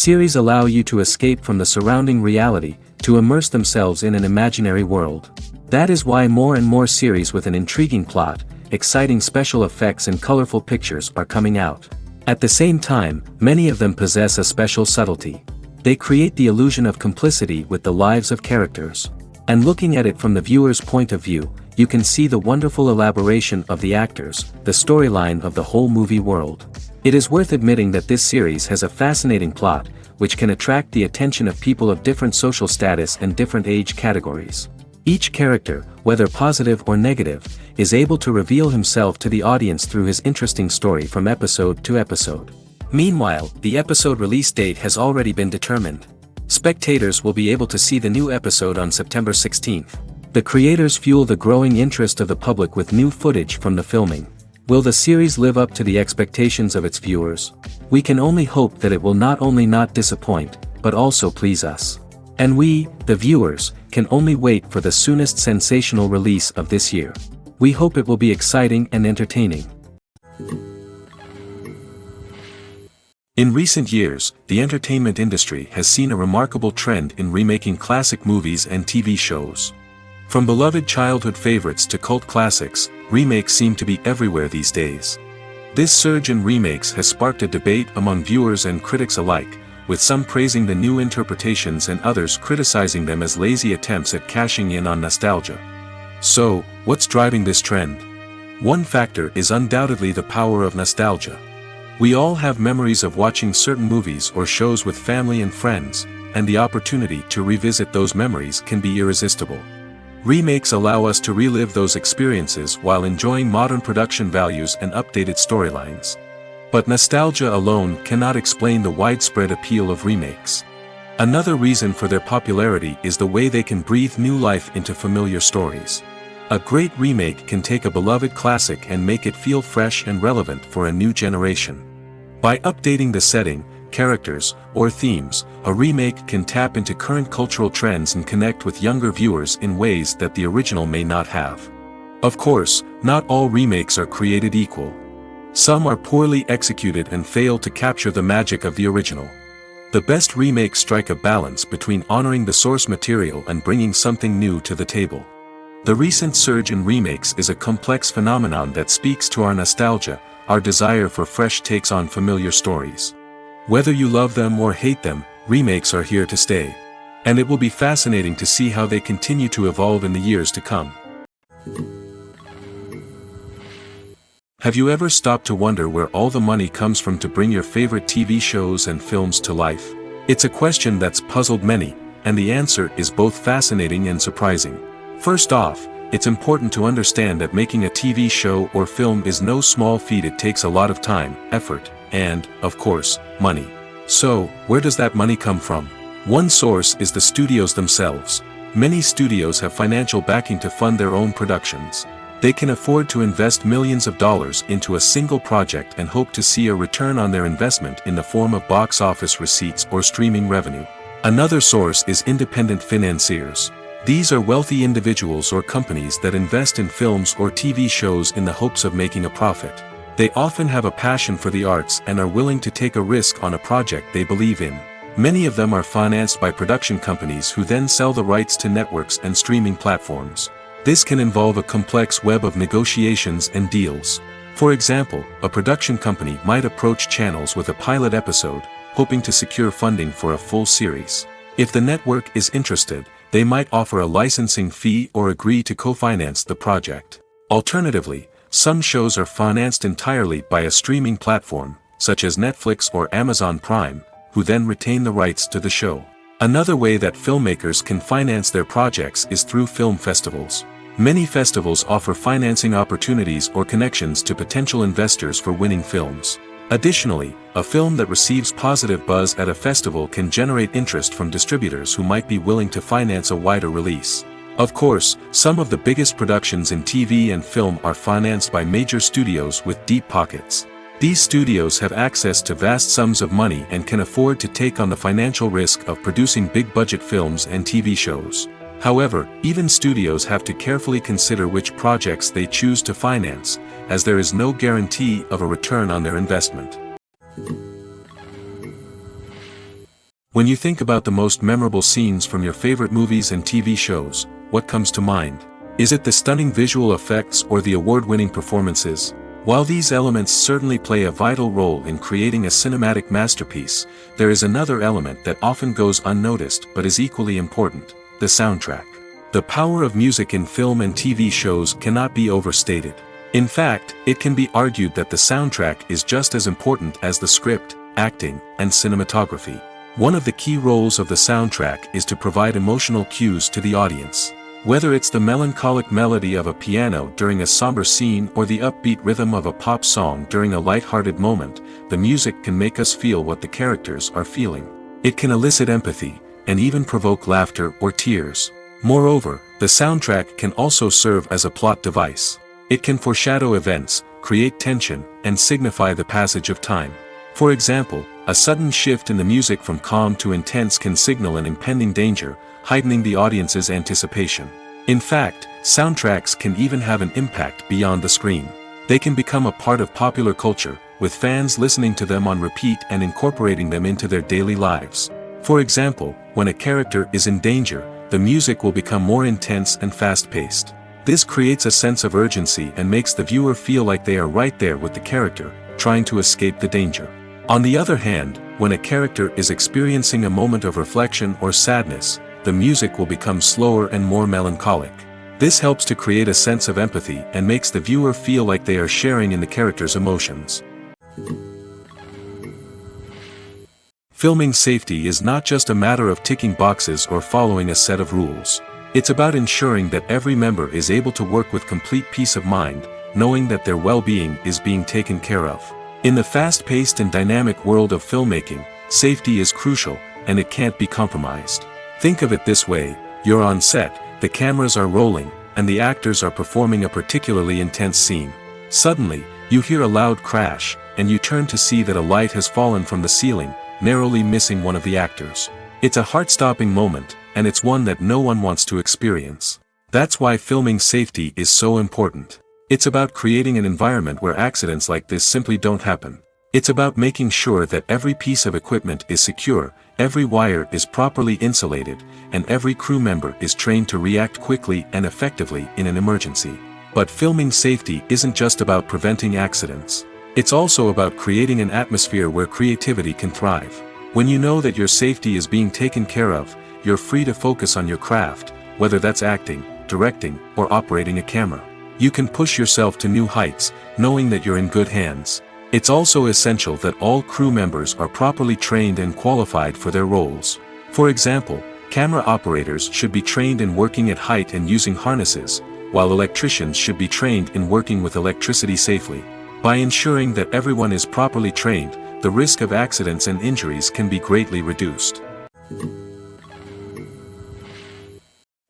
Series allow you to escape from the surrounding reality, to immerse themselves in an imaginary world. That is why more and more series with an intriguing plot, exciting special effects and colorful pictures are coming out. At the same time, many of them possess a special subtlety. They create the illusion of complicity with the lives of characters. And looking at it from the viewer's point of view, you can see the wonderful elaboration of the actors, the storyline of the whole movie world. It is worth admitting that this series has a fascinating plot, which can attract the attention of people of different social status and different age categories. Each character, whether positive or negative, is able to reveal himself to the audience through his interesting story from episode to episode. Meanwhile, the episode release date has already been determined. Spectators will be able to see the new episode on September 16th. The creators fuel the growing interest of the public with new footage from the filming. Will the series live up to the expectations of its viewers? We can only hope that it will not only not disappoint, but also please us. And we, the viewers, can only wait for the soonest sensational release of this year. We hope it will be exciting and entertaining. In recent years, the entertainment industry has seen a remarkable trend in remaking classic movies and TV shows. From beloved childhood favorites to cult classics, remakes seem to be everywhere these days. This surge in remakes has sparked a debate among viewers and critics alike, with some praising the new interpretations and others criticizing them as lazy attempts at cashing in on nostalgia. So, what's driving this trend? One factor is undoubtedly the power of nostalgia. We all have memories of watching certain movies or shows with family and friends, and the opportunity to revisit those memories can be irresistible. Remakes allow us to relive those experiences while enjoying modern production values and updated storylines. But nostalgia alone cannot explain the widespread appeal of remakes. Another reason for their popularity is the way they can breathe new life into familiar stories. A great remake can take a beloved classic and make it feel fresh and relevant for a new generation. By updating the setting, characters, or themes, a remake can tap into current cultural trends and connect with younger viewers in ways that the original may not have. Of course, not all remakes are created equal. Some are poorly executed and fail to capture the magic of the original. The best remakes strike a balance between honoring the source material and bringing something new to the table. The recent surge in remakes is a complex phenomenon that speaks to our nostalgia, our desire for fresh takes on familiar stories. Whether you love them or hate them, remakes are here to stay. And it will be fascinating to see how they continue to evolve in the years to come. Have you ever stopped to wonder where all the money comes from to bring your favorite TV shows and films to life? It's a question that's puzzled many, and the answer is both fascinating and surprising. First off, it's important to understand that making a TV show or film is no small feat. It takes a lot of time, effort, and, of course, money. So, where does that money come from? One source is the studios themselves. Many studios have financial backing to fund their own productions. They can afford to invest millions of dollars into a single project and hope to see a return on their investment in the form of box office receipts or streaming revenue. Another source is independent financiers. These are wealthy individuals or companies that invest in films or TV shows in the hopes of making a profit. They often have a passion for the arts and are willing to take a risk on a project they believe in. Many of them are financed by production companies who then sell the rights to networks and streaming platforms. This can involve a complex web of negotiations and deals. For example, a production company might approach channels with a pilot episode, hoping to secure funding for a full series. If the network is interested, they might offer a licensing fee or agree to co-finance the project. Alternatively, some shows are financed entirely by a streaming platform, such as Netflix or Amazon Prime, who then retain the rights to the show. Another way that filmmakers can finance their projects is through film festivals. Many festivals offer financing opportunities or connections to potential investors for winning films. Additionally, a film that receives positive buzz at a festival can generate interest from distributors who might be willing to finance a wider release. Of course, some of the biggest productions in TV and film are financed by major studios with deep pockets. These studios have access to vast sums of money and can afford to take on the financial risk of producing big-budget films and TV shows. However, even studios have to carefully consider which projects they choose to finance, as there is no guarantee of a return on their investment. When you think about the most memorable scenes from your favorite movies and TV shows, what comes to mind? Is it the stunning visual effects or the award-winning performances? While these elements certainly play a vital role in creating a cinematic masterpiece, there is another element that often goes unnoticed but is equally important: the soundtrack. The power of music in film and TV shows cannot be overstated. In fact, it can be argued that the soundtrack is just as important as the script, acting, and cinematography. One of the key roles of the soundtrack is to provide emotional cues to the audience. Whether it's the melancholic melody of a piano during a somber scene or the upbeat rhythm of a pop song during a light-hearted moment, the music can make us feel what the characters are feeling. It can elicit empathy, and even provoke laughter or tears. Moreover, the soundtrack can also serve as a plot device. It can foreshadow events, create tension, and signify the passage of time. For example, a sudden shift in the music from calm to intense can signal an impending danger, heightening the audience's anticipation. In fact, soundtracks can even have an impact beyond the screen. They can become a part of popular culture, with fans listening to them on repeat and incorporating them into their daily lives. For example, when a character is in danger, the music will become more intense and fast-paced. This creates a sense of urgency and makes the viewer feel like they are right there with the character, trying to escape the danger. On the other hand, when a character is experiencing a moment of reflection or sadness, the music will become slower and more melancholic. This helps to create a sense of empathy and makes the viewer feel like they are sharing in the character's emotions. Filming safety is not just a matter of ticking boxes or following a set of rules. It's about ensuring that every member is able to work with complete peace of mind, knowing that their well-being is being taken care of. In the fast-paced and dynamic world of filmmaking, safety is crucial, and it can't be compromised. Think of it this way: you're on set, the cameras are rolling, and the actors are performing a particularly intense scene. Suddenly, you hear a loud crash, and you turn to see that a light has fallen from the ceiling, narrowly missing one of the actors. It's a heart-stopping moment, and it's one that no one wants to experience. That's why filming safety is so important. It's about creating an environment where accidents like this simply don't happen. It's about making sure that every piece of equipment is secure, every wire is properly insulated, and every crew member is trained to react quickly and effectively in an emergency. But filming safety isn't just about preventing accidents. It's also about creating an atmosphere where creativity can thrive. When you know that your safety is being taken care of, you're free to focus on your craft, whether that's acting, directing, or operating a camera. You can push yourself to new heights, knowing that you're in good hands. It's also essential that all crew members are properly trained and qualified for their roles. For example, camera operators should be trained in working at height and using harnesses, while electricians should be trained in working with electricity safely. By ensuring that everyone is properly trained, the risk of accidents and injuries can be greatly reduced.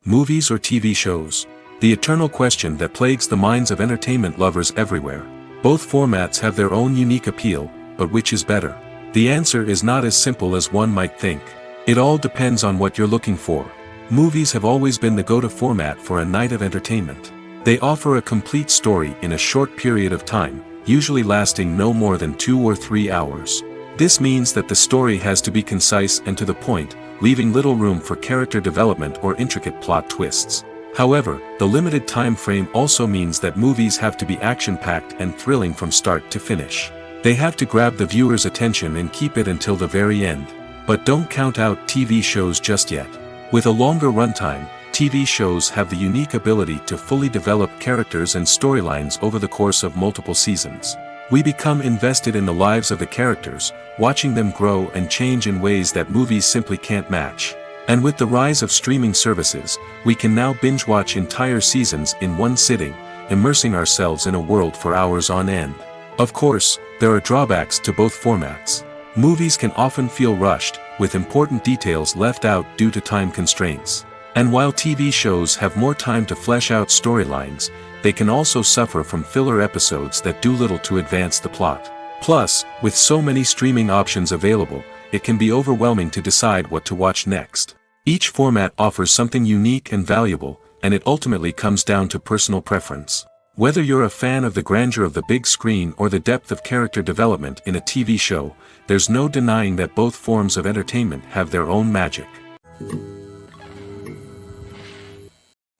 Movies or TV shows? The eternal question that plagues the minds of entertainment lovers everywhere. Both formats have their own unique appeal, but which is better? The answer is not as simple as one might think. It all depends on what you're looking for. Movies have always been the go-to format for a night of entertainment. They offer a complete story in a short period of time, usually lasting no more than 2 or 3 hours. This means that the story has to be concise and to the point, leaving little room for character development or intricate plot twists. However, the limited time frame also means that movies have to be action-packed and thrilling from start to finish. They have to grab the viewer's attention and keep it until the very end. But don't count out TV shows just yet. With a longer runtime, TV shows have the unique ability to fully develop characters and storylines over the course of multiple seasons. We become invested in the lives of the characters, watching them grow and change in ways that movies simply can't match. And with the rise of streaming services, we can now binge-watch entire seasons in one sitting, immersing ourselves in a world for hours on end. Of course, there are drawbacks to both formats. Movies can often feel rushed, with important details left out due to time constraints. And while TV shows have more time to flesh out storylines, they can also suffer from filler episodes that do little to advance the plot. Plus, with so many streaming options available, it can be overwhelming to decide what to watch next. Each format offers something unique and valuable, and it ultimately comes down to personal preference. Whether you're a fan of the grandeur of the big screen or the depth of character development in a TV show, there's no denying that both forms of entertainment have their own magic.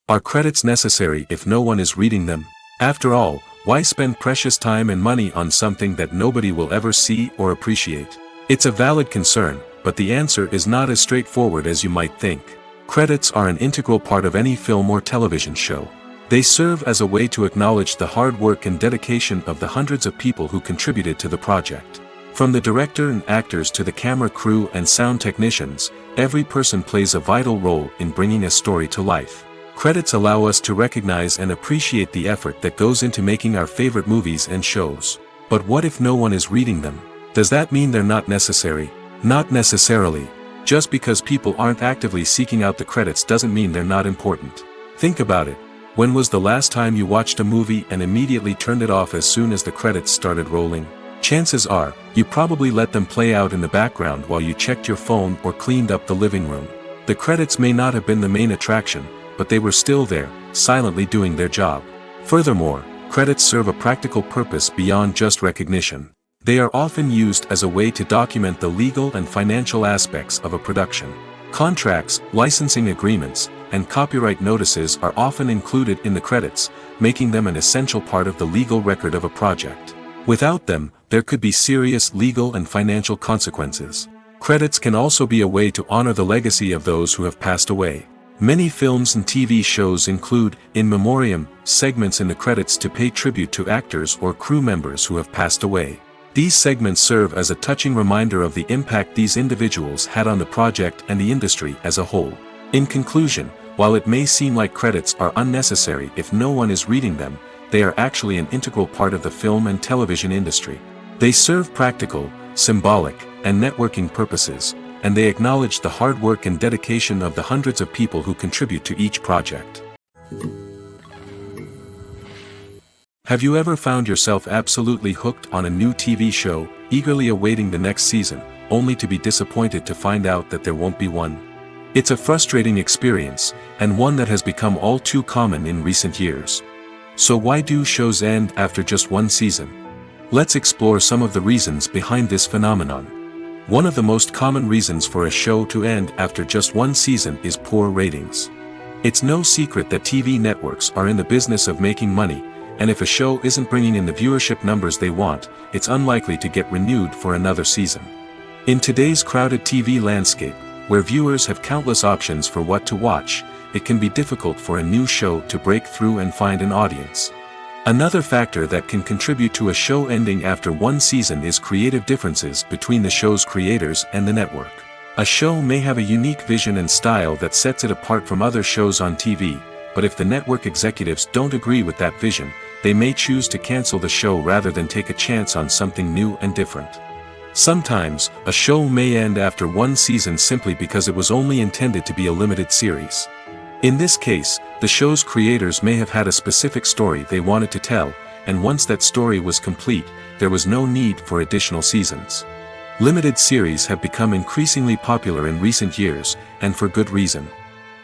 Are credits necessary if no one is reading them? After all, why spend precious time and money on something that nobody will ever see or appreciate? It's a valid concern, but the answer is not as straightforward as you might think. Credits are an integral part of any film or television show. They serve as a way to acknowledge the hard work and dedication of the hundreds of people who contributed to the project. From the director and actors to the camera crew and sound technicians, every person plays a vital role in bringing a story to life. Credits allow us to recognize and appreciate the effort that goes into making our favorite movies and shows. But what if no one is reading them? Does that mean they're not necessary? Not necessarily. Just because people aren't actively seeking out the credits doesn't mean they're not important. Think about it. When was the last time you watched a movie and immediately turned it off as soon as the credits started rolling? Chances are, you probably let them play out in the background while you checked your phone or cleaned up the living room. The credits may not have been the main attraction, but they were still there, silently doing their job. Furthermore, credits serve a practical purpose beyond just recognition. They are often used as a way to document the legal and financial aspects of a production. Contracts, licensing agreements, and copyright notices are often included in the credits, making them an essential part of the legal record of a project. Without them, there could be serious legal and financial consequences. Credits can also be a way to honor the legacy of those who have passed away. Many films and TV shows include, in memoriam, segments in the credits to pay tribute to actors or crew members who have passed away. These segments serve as a touching reminder of the impact these individuals had on the project and the industry as a whole. In conclusion, while it may seem like credits are unnecessary if no one is reading them, they are actually an integral part of the film and television industry. They serve practical, symbolic, and networking purposes, and they acknowledge the hard work and dedication of the hundreds of people who contribute to each project. Have you ever found yourself absolutely hooked on a new TV show, eagerly awaiting the next season, only to be disappointed to find out that there won't be one? It's a frustrating experience, and one that has become all too common in recent years. So why do shows end after just one season? Let's explore some of the reasons behind this phenomenon. One of the most common reasons for a show to end after just one season is poor ratings. It's no secret that TV networks are in the business of making money, and if a show isn't bringing in the viewership numbers they want, it's unlikely to get renewed for another season. In today's crowded TV landscape, where viewers have countless options for what to watch, it can be difficult for a new show to break through and find an audience. Another factor that can contribute to a show ending after one season is creative differences between the show's creators and the network. A show may have a unique vision and style that sets it apart from other shows on TV, but if the network executives don't agree with that vision, they may choose to cancel the show rather than take a chance on something new and different. Sometimes, a show may end after one season simply because it was only intended to be a limited series. In this case, the show's creators may have had a specific story they wanted to tell, and once that story was complete, there was no need for additional seasons. Limited series have become increasingly popular in recent years, and for good reason.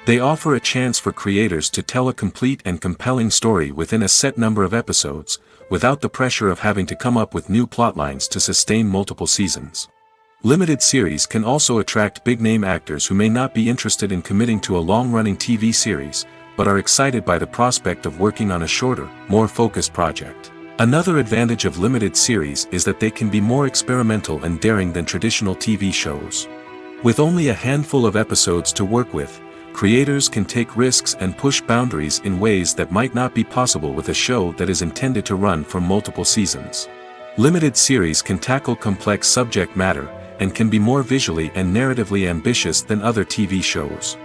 They offer a chance for creators to tell a complete and compelling story within a set number of episodes, without the pressure of having to come up with new plotlines to sustain multiple seasons. Limited series can also attract big-name actors who may not be interested in committing to a long-running TV series, but are excited by the prospect of working on a shorter, more focused project. Another advantage of limited series is that they can be more experimental and daring than traditional TV shows. With only a handful of episodes to work with, creators can take risks and push boundaries in ways that might not be possible with a show that is intended to run for multiple seasons. Limited series can tackle complex subject matter, and can be more visually and narratively ambitious than other TV shows.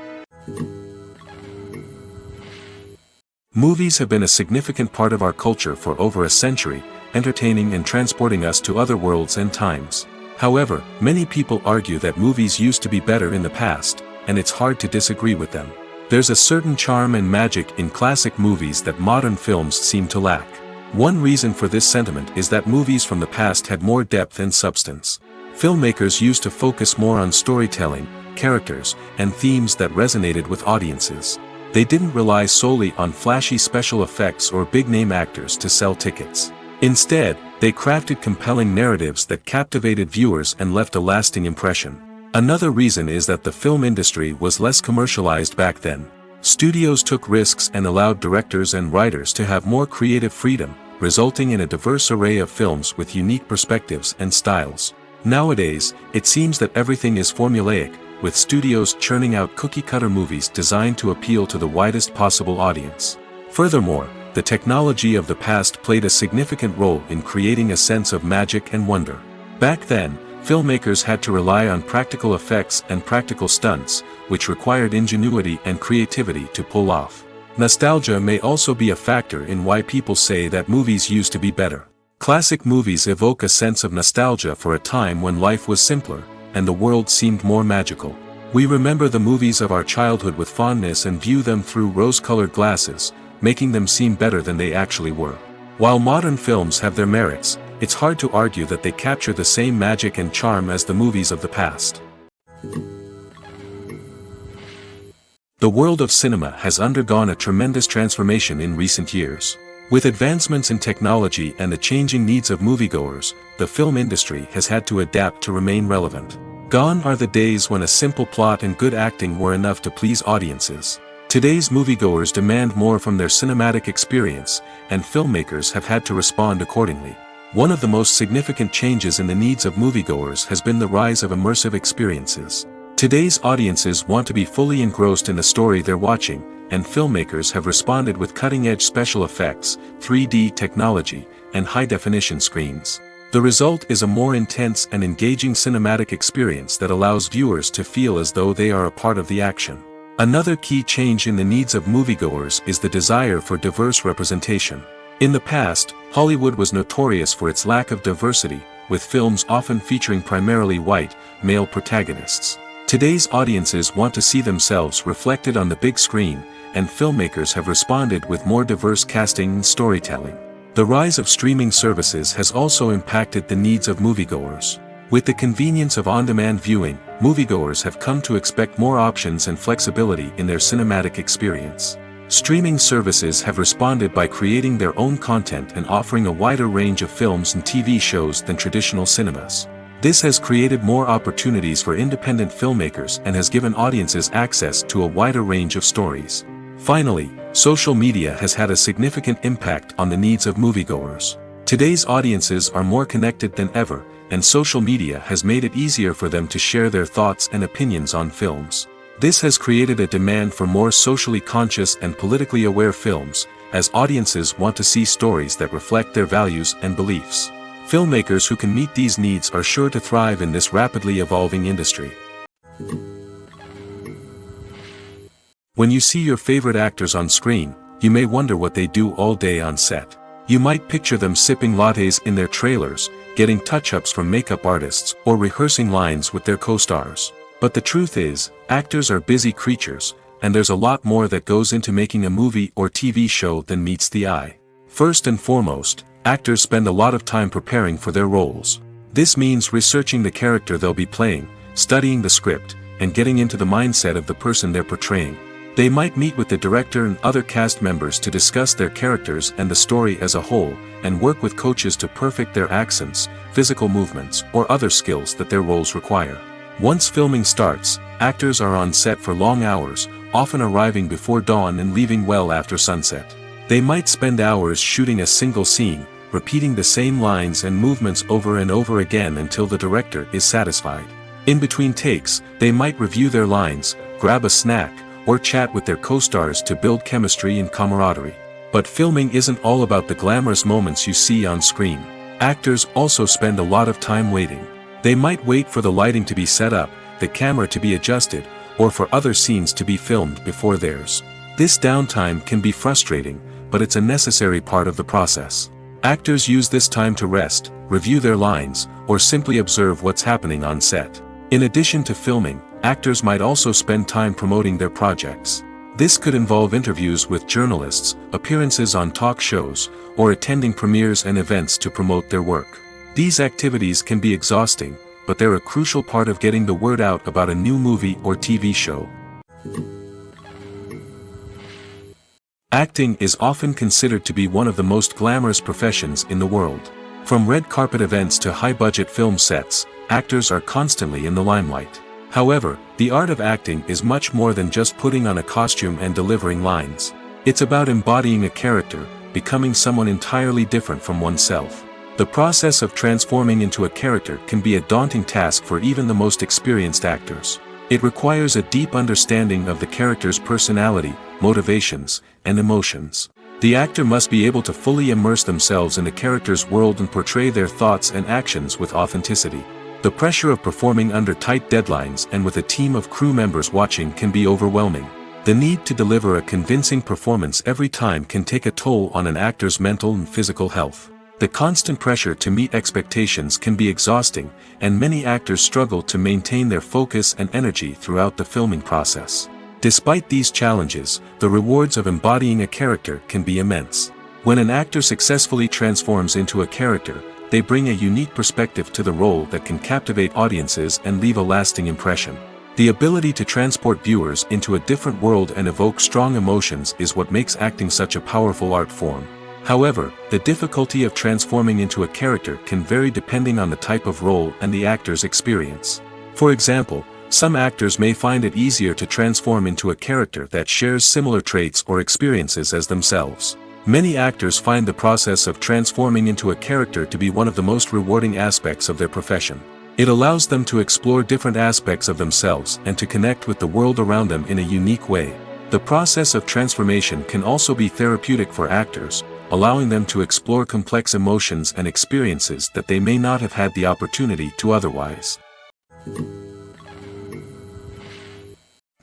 Movies have been a significant part of our culture for over a century, entertaining and transporting us to other worlds and times. However, many people argue that movies used to be better in the past, and it's hard to disagree with them. There's a certain charm and magic in classic movies that modern films seem to lack. One reason for this sentiment is that movies from the past had more depth and substance. Filmmakers used to focus more on storytelling, characters, and themes that resonated with audiences. They didn't rely solely on flashy special effects or big-name actors to sell tickets. Instead, they crafted compelling narratives that captivated viewers and left a lasting impression. Another reason is that the film industry was less commercialized back then. Studios took risks and allowed directors and writers to have more creative freedom, resulting in a diverse array of films with unique perspectives and styles. Nowadays, it seems that everything is formulaic, with studios churning out cookie-cutter movies designed to appeal to the widest possible audience. Furthermore, the technology of the past played a significant role in creating a sense of magic and wonder. Back then, filmmakers had to rely on practical effects and practical stunts, which required ingenuity and creativity to pull off. Nostalgia may also be a factor in why people say that movies used to be better. Classic movies evoke a sense of nostalgia for a time when life was simpler, and the world seemed more magical. We remember the movies of our childhood with fondness and view them through rose-colored glasses, making them seem better than they actually were. While modern films have their merits, it's hard to argue that they capture the same magic and charm as the movies of the past. The world of cinema has undergone a tremendous transformation in recent years. With advancements in technology and the changing needs of moviegoers, the film industry has had to adapt to remain relevant. Gone are the days when a simple plot and good acting were enough to please audiences. Today's moviegoers demand more from their cinematic experience, and filmmakers have had to respond accordingly. One of the most significant changes in the needs of moviegoers has been the rise of immersive experiences. Today's audiences want to be fully engrossed in the story they're watching, and filmmakers have responded with cutting-edge special effects, 3D technology, and high-definition screens. The result is a more intense and engaging cinematic experience that allows viewers to feel as though they are a part of the action. Another key change in the needs of moviegoers is the desire for diverse representation. In the past, Hollywood was notorious for its lack of diversity, with films often featuring primarily white, male protagonists. Today's audiences want to see themselves reflected on the big screen, and filmmakers have responded with more diverse casting and storytelling. The rise of streaming services has also impacted the needs of moviegoers. With the convenience of on-demand viewing, moviegoers have come to expect more options and flexibility in their cinematic experience. Streaming services have responded by creating their own content and offering a wider range of films and TV shows than traditional cinemas. This has created more opportunities for independent filmmakers and has given audiences access to a wider range of stories. Finally, social media has had a significant impact on the needs of moviegoers. Today's audiences are more connected than ever, and social media has made it easier for them to share their thoughts and opinions on films. This has created a demand for more socially conscious and politically aware films, as audiences want to see stories that reflect their values and beliefs. Filmmakers who can meet these needs are sure to thrive in this rapidly evolving industry. When you see your favorite actors on screen, you may wonder what they do all day on set. You might picture them sipping lattes in their trailers, getting touch-ups from makeup artists, or rehearsing lines with their co-stars. But the truth is, actors are busy creatures, and there's a lot more that goes into making a movie or TV show than meets the eye. First and foremost, actors spend a lot of time preparing for their roles. This means researching the character they'll be playing, studying the script, and getting into the mindset of the person they're portraying. They might meet with the director and other cast members to discuss their characters and the story as a whole, and work with coaches to perfect their accents, physical movements, or other skills that their roles require. Once filming starts, actors are on set for long hours, often arriving before dawn and leaving well after sunset. They might spend hours shooting a single scene, repeating the same lines and movements over and over again until the director is satisfied. In between takes, they might review their lines, grab a snack, or chat with their co-stars to build chemistry and camaraderie. But filming isn't all about the glamorous moments you see on screen. Actors also spend a lot of time waiting. They might wait for the lighting to be set up, the camera to be adjusted, or for other scenes to be filmed before theirs. This downtime can be frustrating, but it's a necessary part of the process. Actors use this time to rest, review their lines, or simply observe what's happening on set. In addition to filming, actors might also spend time promoting their projects. This could involve interviews with journalists, appearances on talk shows, or attending premieres and events to promote their work. These activities can be exhausting, but they're a crucial part of getting the word out about a new movie or TV show. Acting is often considered to be one of the most glamorous professions in the world. From red carpet events to high-budget film sets, actors are constantly in the limelight. However, the art of acting is much more than just putting on a costume and delivering lines. It's about embodying a character, becoming someone entirely different from oneself. The process of transforming into a character can be a daunting task for even the most experienced actors. It requires a deep understanding of the character's personality, motivations, and emotions. The actor must be able to fully immerse themselves in the character's world and portray their thoughts and actions with authenticity. The pressure of performing under tight deadlines and with a team of crew members watching can be overwhelming. The need to deliver a convincing performance every time can take a toll on an actor's mental and physical health. The constant pressure to meet expectations can be exhausting, and many actors struggle to maintain their focus and energy throughout the filming process. Despite these challenges, the rewards of embodying a character can be immense. When an actor successfully transforms into a character, they bring a unique perspective to the role that can captivate audiences and leave a lasting impression. The ability to transport viewers into a different world and evoke strong emotions is what makes acting such a powerful art form. However, the difficulty of transforming into a character can vary depending on the type of role and the actor's experience. For example, some actors may find it easier to transform into a character that shares similar traits or experiences as themselves. Many actors find the process of transforming into a character to be one of the most rewarding aspects of their profession. It allows them to explore different aspects of themselves and to connect with the world around them in a unique way. The process of transformation can also be therapeutic for actors, allowing them to explore complex emotions and experiences that they may not have had the opportunity to otherwise.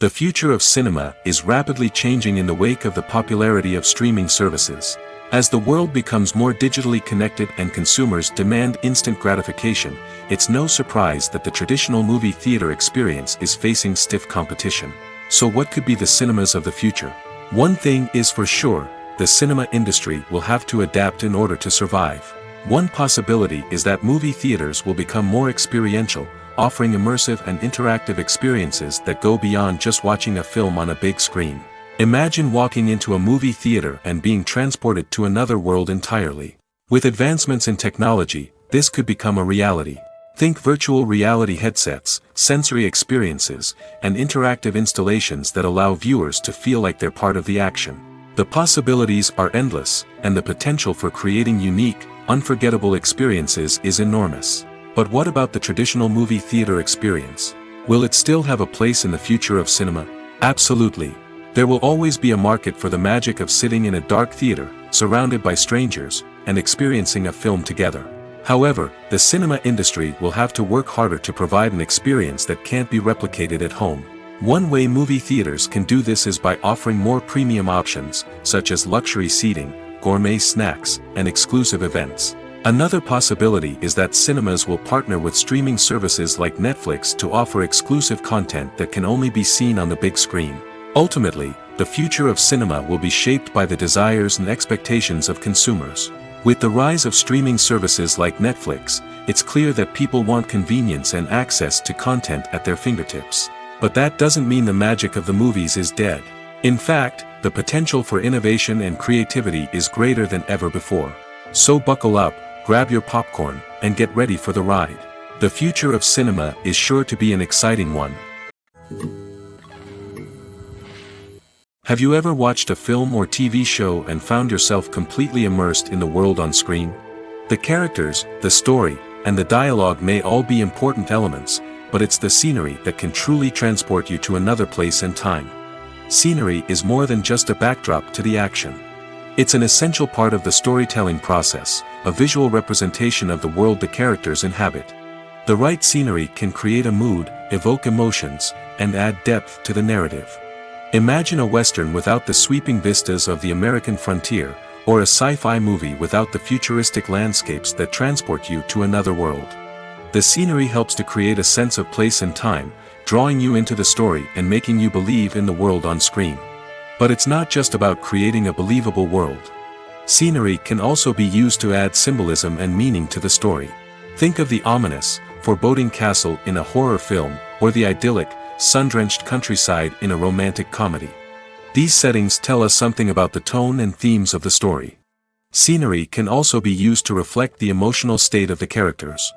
The future of cinema is rapidly changing in the wake of the popularity of streaming services. As the world becomes more digitally connected and consumers demand instant gratification, it's no surprise that the traditional movie theater experience is facing stiff competition. So what could be the cinemas of the future? One thing is for sure, the cinema industry will have to adapt in order to survive. One possibility is that movie theaters will become more experiential, offering immersive and interactive experiences that go beyond just watching a film on a big screen. Imagine walking into a movie theater and being transported to another world entirely. With advancements in technology, this could become a reality. Think virtual reality headsets, sensory experiences, and interactive installations that allow viewers to feel like they're part of the action. The possibilities are endless, and the potential for creating unique, unforgettable experiences is enormous. But what about the traditional movie theater experience? Will it still have a place in the future of cinema? Absolutely. There will always be a market for the magic of sitting in a dark theater, surrounded by strangers, and experiencing a film together. However, the cinema industry will have to work harder to provide an experience that can't be replicated at home. One way movie theaters can do this is by offering more premium options, such as luxury seating, gourmet snacks, and exclusive events. Another possibility is that cinemas will partner with streaming services like Netflix to offer exclusive content that can only be seen on the big screen. Ultimately, the future of cinema will be shaped by the desires and expectations of consumers. With the rise of streaming services like Netflix, it's clear that people want convenience and access to content at their fingertips. But that doesn't mean the magic of the movies is dead. In fact, the potential for innovation and creativity is greater than ever before. So buckle up, grab your popcorn, and get ready for the ride. The future of cinema is sure to be an exciting one. Have you ever watched a film or TV show and found yourself completely immersed in the world on screen? The characters, the story, and the dialogue may all be important elements, but it's the scenery that can truly transport you to another place and time. Scenery is more than just a backdrop to the action. It's an essential part of the storytelling process, a visual representation of the world the characters inhabit. The right scenery can create a mood, evoke emotions, and add depth to the narrative. Imagine a Western without the sweeping vistas of the American frontier, or a sci-fi movie without the futuristic landscapes that transport you to another world. The scenery helps to create a sense of place and time, drawing you into the story and making you believe in the world on screen. But it's not just about creating a believable world. Scenery can also be used to add symbolism and meaning to the story. Think of the ominous, foreboding castle in a horror film, or the idyllic, sun-drenched countryside in a romantic comedy. These settings tell us something about the tone and themes of the story. Scenery can also be used to reflect the emotional state of the characters.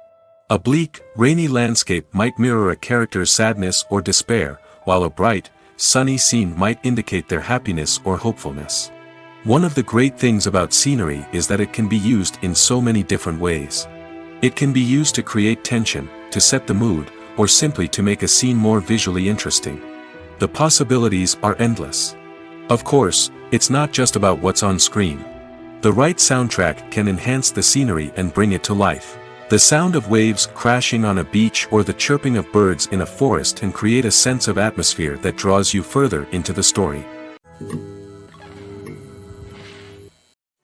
A bleak, rainy landscape might mirror a character's sadness or despair, while a bright, sunny scene might indicate their happiness or hopefulness. One of the great things about scenery is that it can be used in so many different ways. It can be used to create tension, to set the mood, or simply to make a scene more visually interesting. The possibilities are endless. Of course, it's not just about what's on screen. The right soundtrack can enhance the scenery and bring it to life. The sound of waves crashing on a beach or the chirping of birds in a forest can create a sense of atmosphere that draws you further into the story.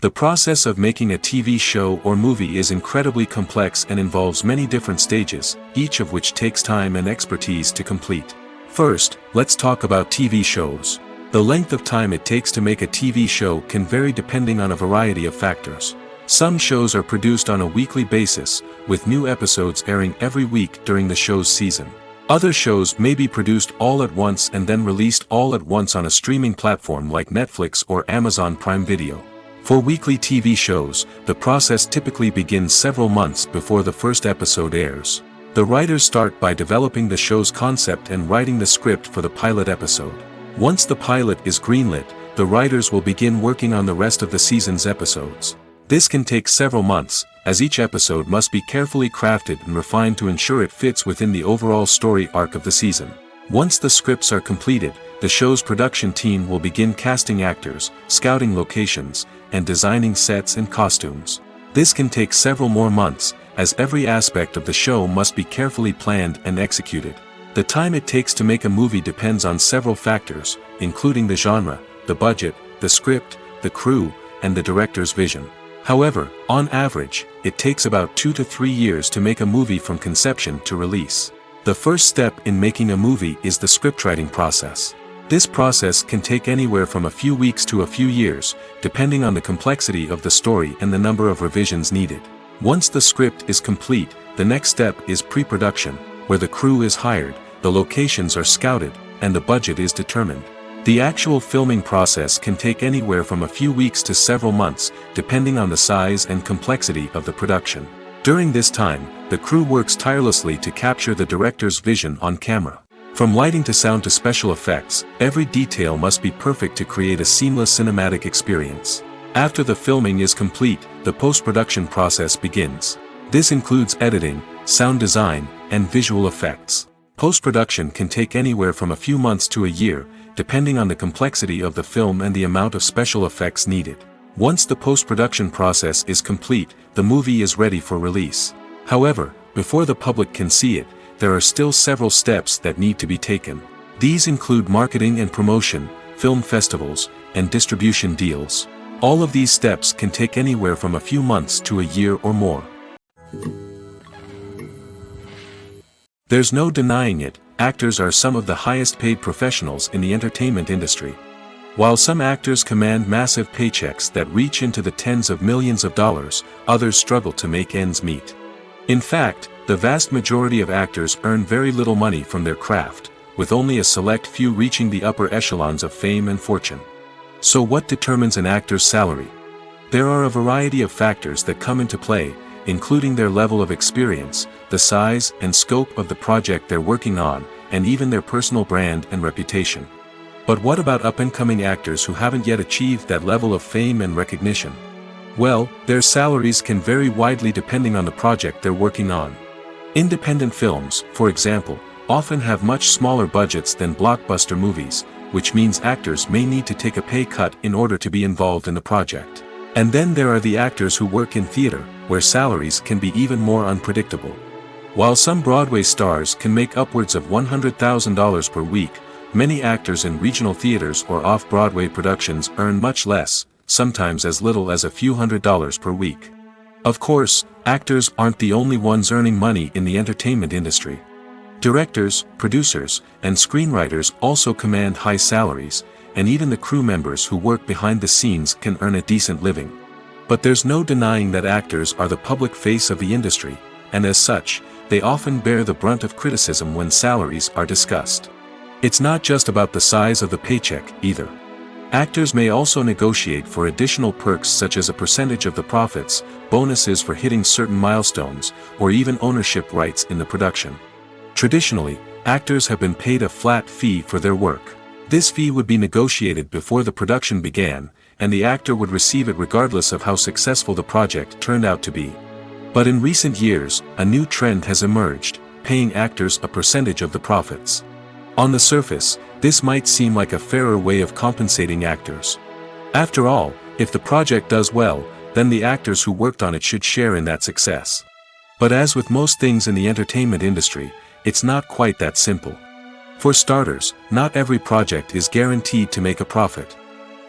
The process of making a TV show or movie is incredibly complex and involves many different stages, each of which takes time and expertise to complete. First, let's talk about TV shows. The length of time it takes to make a TV show can vary depending on a variety of factors. Some shows are produced on a weekly basis, with new episodes airing every week during the show's season. Other shows may be produced all at once and then released all at once on a streaming platform like Netflix or Amazon Prime Video. For weekly TV shows, the process typically begins several months before the first episode airs. The writers start by developing the show's concept and writing the script for the pilot episode. Once the pilot is greenlit, the writers will begin working on the rest of the season's episodes. This can take several months, as each episode must be carefully crafted and refined to ensure it fits within the overall story arc of the season. Once the scripts are completed, the show's production team will begin casting actors, scouting locations, and designing sets and costumes. This can take several more months, as every aspect of the show must be carefully planned and executed. The time it takes to make a movie depends on several factors, including the genre, the budget, the script, the crew, and the director's vision. However, on average, it takes about 2 to 3 years to make a movie from conception to release. The first step in making a movie is the scriptwriting process. This process can take anywhere from a few weeks to a few years, depending on the complexity of the story and the number of revisions needed. Once the script is complete, the next step is pre-production, where the crew is hired, the locations are scouted, and the budget is determined. The actual filming process can take anywhere from a few weeks to several months, depending on the size and complexity of the production. During this time, the crew works tirelessly to capture the director's vision on camera. From lighting to sound to special effects, every detail must be perfect to create a seamless cinematic experience. After the filming is complete, the post-production process begins. This includes editing, sound design, and visual effects. Post-production can take anywhere from a few months to a year, depending on the complexity of the film and the amount of special effects needed. Once the post-production process is complete, the movie is ready for release. However, before the public can see it, there are still several steps that need to be taken. These include marketing and promotion, film festivals, and distribution deals. All of these steps can take anywhere from a few months to a year or more. There's no denying it, actors are some of the highest paid professionals in the entertainment industry. While some actors command massive paychecks that reach into the tens of millions of dollars, others struggle to make ends meet. In fact, the vast majority of actors earn very little money from their craft, with only a select few reaching the upper echelons of fame and fortune. So what determines an actor's salary? There are a variety of factors that come into play, including their level of experience, the size and scope of the project they're working on, and even their personal brand and reputation. But what about up-and-coming actors who haven't yet achieved that level of fame and recognition? Well, their salaries can vary widely depending on the project they're working on. Independent films, for example, often have much smaller budgets than blockbuster movies, which means actors may need to take a pay cut in order to be involved in the project. And then there are the actors who work in theater, where salaries can be even more unpredictable. While some Broadway stars can make upwards of $100,000 per week, many actors in regional theaters or off-Broadway productions earn much less, sometimes as little as a few $100s per week. Of course, actors aren't the only ones earning money in the entertainment industry. Directors, producers, and screenwriters also command high salaries, and even the crew members who work behind the scenes can earn a decent living. But there's no denying that actors are the public face of the industry, and as such, they often bear the brunt of criticism when salaries are discussed. It's not just about the size of the paycheck, either. Actors may also negotiate for additional perks such as a percentage of the profits, bonuses for hitting certain milestones, or even ownership rights in the production. Traditionally, actors have been paid a flat fee for their work. This fee would be negotiated before the production began, and the actor would receive it regardless of how successful the project turned out to be. But in recent years, a new trend has emerged, paying actors a percentage of the profits. On the surface, this might seem like a fairer way of compensating actors. After all, if the project does well, then the actors who worked on it should share in that success. But as with most things in the entertainment industry, it's not quite that simple. For starters, not every project is guaranteed to make a profit.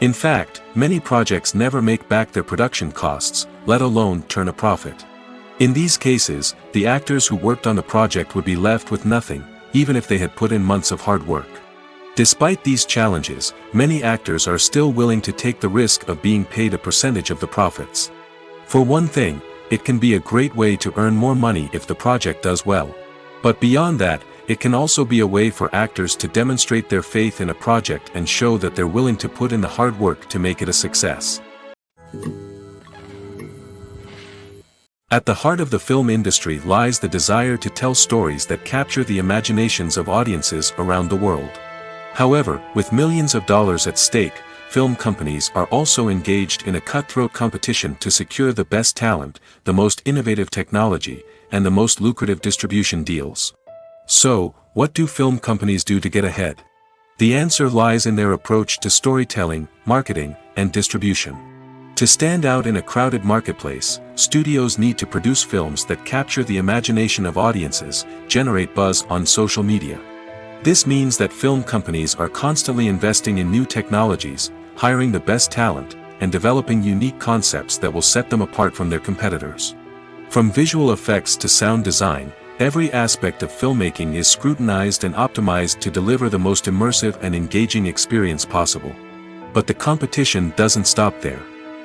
In fact, many projects never make back their production costs, let alone turn a profit. In these cases, the actors who worked on the project would be left with nothing, even if they had put in months of hard work. Despite these challenges, many actors are still willing to take the risk of being paid a percentage of the profits. For one thing, it can be a great way to earn more money if the project does well. But beyond that, it can also be a way for actors to demonstrate their faith in a project and show that they're willing to put in the hard work to make it a success. At the heart of the film industry lies the desire to tell stories that capture the imaginations of audiences around the world. However, with millions of dollars at stake, film companies are also engaged in a cutthroat competition to secure the best talent, the most innovative technology, and the most lucrative distribution deals. So, what do film companies do to get ahead? The answer lies in their approach to storytelling, marketing, and distribution. To stand out in a crowded marketplace, studios need to produce films that capture the imagination of audiences, generate buzz on social media. This means that film companies are constantly investing in new technologies, hiring the best talent, and developing unique concepts that will set them apart from their competitors. From visual effects to sound design, every aspect of filmmaking is scrutinized and optimized to deliver the most immersive and engaging experience possible. But the competition doesn't stop there.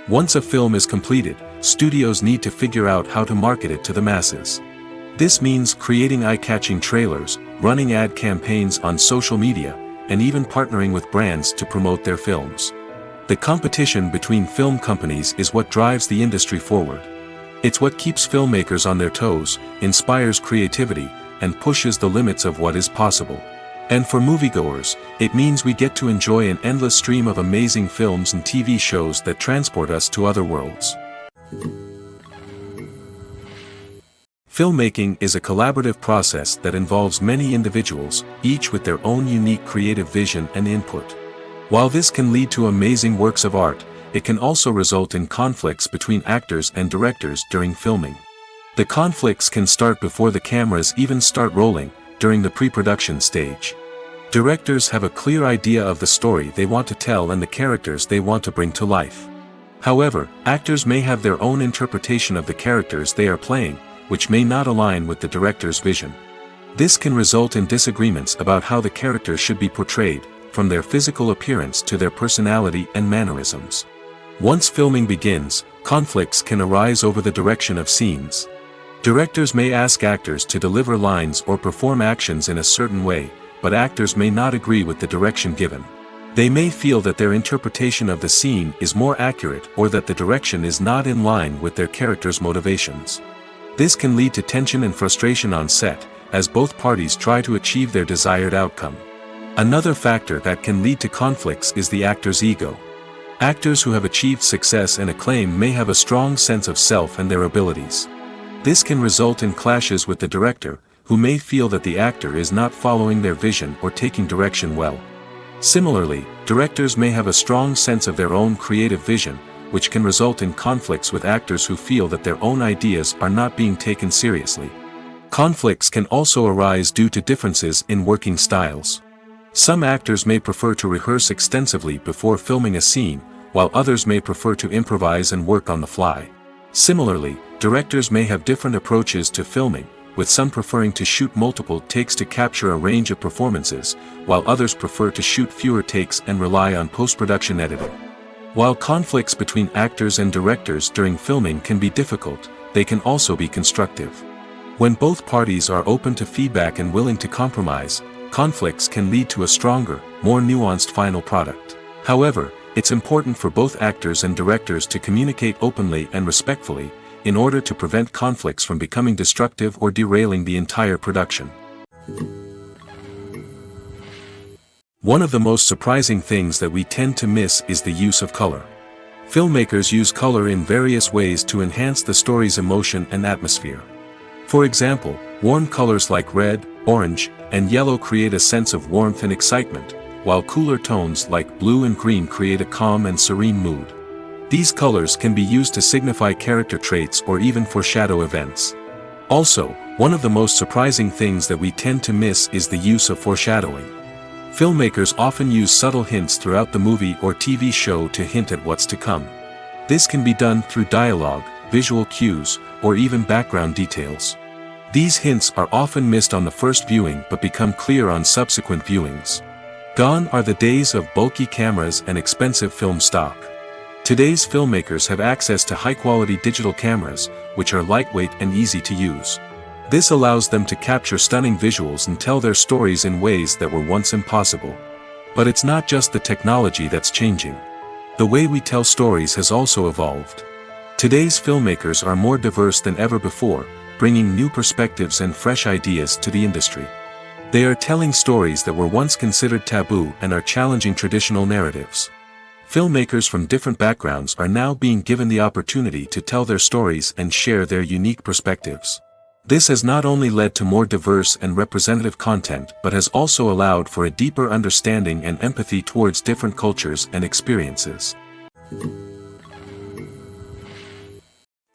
Once a film is completed, studios need to figure out how to market it to the masses. This means creating eye-catching trailers, running ad campaigns on social media, and even partnering with brands to promote their films. The competition between film companies is what drives the industry forward. It's what keeps filmmakers on their toes, inspires creativity, and pushes the limits of what is possible. And for moviegoers, it means we get to enjoy an endless stream of amazing films and TV shows that transport us to other worlds. Filmmaking is a collaborative process that involves many individuals, each with their own unique creative vision and input. While this can lead to amazing works of art, it can also result in conflicts between actors and directors during filming. The conflicts can start before the cameras even start rolling, during the pre-production stage. Directors have a clear idea of the story they want to tell and the characters they want to bring to life. However, actors may have their own interpretation of the characters they are playing, which may not align with the director's vision. This can result in disagreements about how the characters should be portrayed, from their physical appearance to their personality and mannerisms. Once filming begins, conflicts can arise over the direction of scenes. Directors may ask actors to deliver lines or perform actions in a certain way, but actors may not agree with the direction given. They may feel that their interpretation of the scene is more accurate or that the direction is not in line with their character's motivations. This can lead to tension and frustration on set, as both parties try to achieve their desired outcome. Another factor that can lead to conflicts is the actor's ego. Actors who have achieved success and acclaim may have a strong sense of self and their abilities. This can result in clashes with the director, who may feel that the actor is not following their vision or taking direction well. Similarly, directors may have a strong sense of their own creative vision, which can result in conflicts with actors who feel that their own ideas are not being taken seriously. Conflicts can also arise due to differences in working styles. Some actors may prefer to rehearse extensively before filming a scene, while others may prefer to improvise and work on the fly. Similarly, directors may have different approaches to filming, with some preferring to shoot multiple takes to capture a range of performances, while others prefer to shoot fewer takes and rely on post-production editing. While conflicts between actors and directors during filming can be difficult, they can also be constructive. When both parties are open to feedback and willing to compromise, conflicts can lead to a stronger, more nuanced final product. However, It's important for both actors and directors to communicate openly and respectfully, in order to prevent conflicts from becoming destructive or derailing the entire production. One of the most surprising things that we tend to miss is the use of color. Filmmakers use color in various ways to enhance the story's emotion and atmosphere. For example, warm colors like red, orange, and yellow create a sense of warmth and excitement, while cooler tones like blue and green create a calm and serene mood. These colors can be used to signify character traits or even foreshadow events. Also, one of the most surprising things that we tend to miss is the use of foreshadowing. Filmmakers often use subtle hints throughout the movie or TV show to hint at what's to come. This can be done through dialogue, visual cues, or even background details. These hints are often missed on the first viewing but become clear on subsequent viewings. Gone are the days of bulky cameras and expensive film stock. Today's filmmakers have access to high-quality digital cameras, which are lightweight and easy to use. This allows them to capture stunning visuals and tell their stories in ways that were once impossible. But it's not just the technology that's changing. The way we tell stories has also evolved. Today's filmmakers are more diverse than ever before, bringing new perspectives and fresh ideas to the industry. They are telling stories that were once considered taboo and are challenging traditional narratives. Filmmakers from different backgrounds are now being given the opportunity to tell their stories and share their unique perspectives. This has not only led to more diverse and representative content but has also allowed for a deeper understanding and empathy towards different cultures and experiences.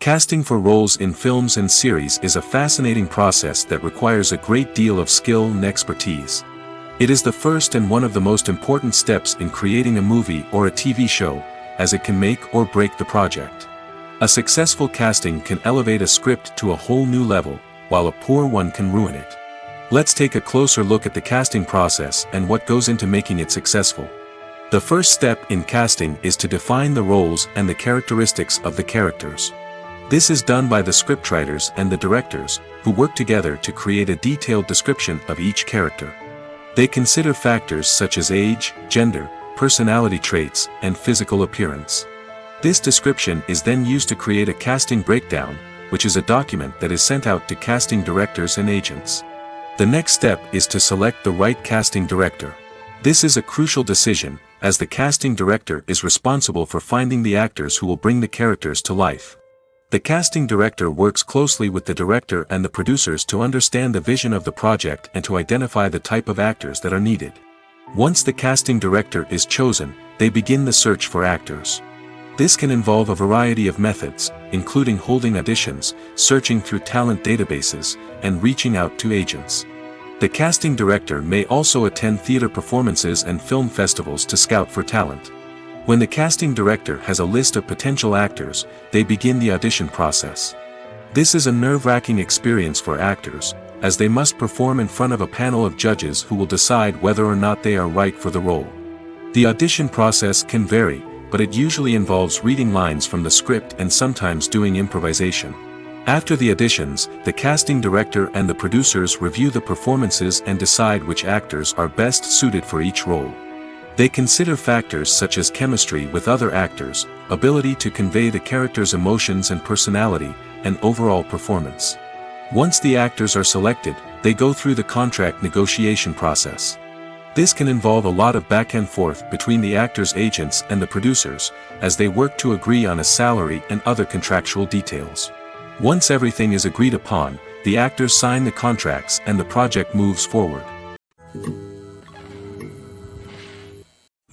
Casting for roles in films and series is a fascinating process that requires a great deal of skill and expertise. It is the first and one of the most important steps in creating a movie or a TV show, as it can make or break the project. A successful casting can elevate a script to a whole new level, while a poor one can ruin it. Let's take a closer look at the casting process and what goes into making it successful. The first step in casting is to define the roles and the characteristics of the characters. This is done by the scriptwriters and the directors, who work together to create a detailed description of each character. They consider factors such as age, gender, personality traits, and physical appearance. This description is then used to create a casting breakdown, which is a document that is sent out to casting directors and agents. The next step is to select the right casting director. This is a crucial decision, as the casting director is responsible for finding the actors who will bring the characters to life. The casting director works closely with the director and the producers to understand the vision of the project and to identify the type of actors that are needed. Once the casting director is chosen, they begin the search for actors. This can involve a variety of methods, including holding auditions, searching through talent databases, and reaching out to agents. The casting director may also attend theater performances and film festivals to scout for talent. When the casting director has a list of potential actors, they begin the audition process. This is a nerve-wracking experience for actors, as they must perform in front of a panel of judges who will decide whether or not they are right for the role. The audition process can vary, but it usually involves reading lines from the script and sometimes doing improvisation. After the auditions, the casting director and the producers review the performances and decide which actors are best suited for each role. They consider factors such as chemistry with other actors, ability to convey the character's emotions and personality, and overall performance. Once the actors are selected, they go through the contract negotiation process. This can involve a lot of back and forth between the actors' agents and the producers, as they work to agree on a salary and other contractual details. Once everything is agreed upon, the actors sign the contracts and the project moves forward.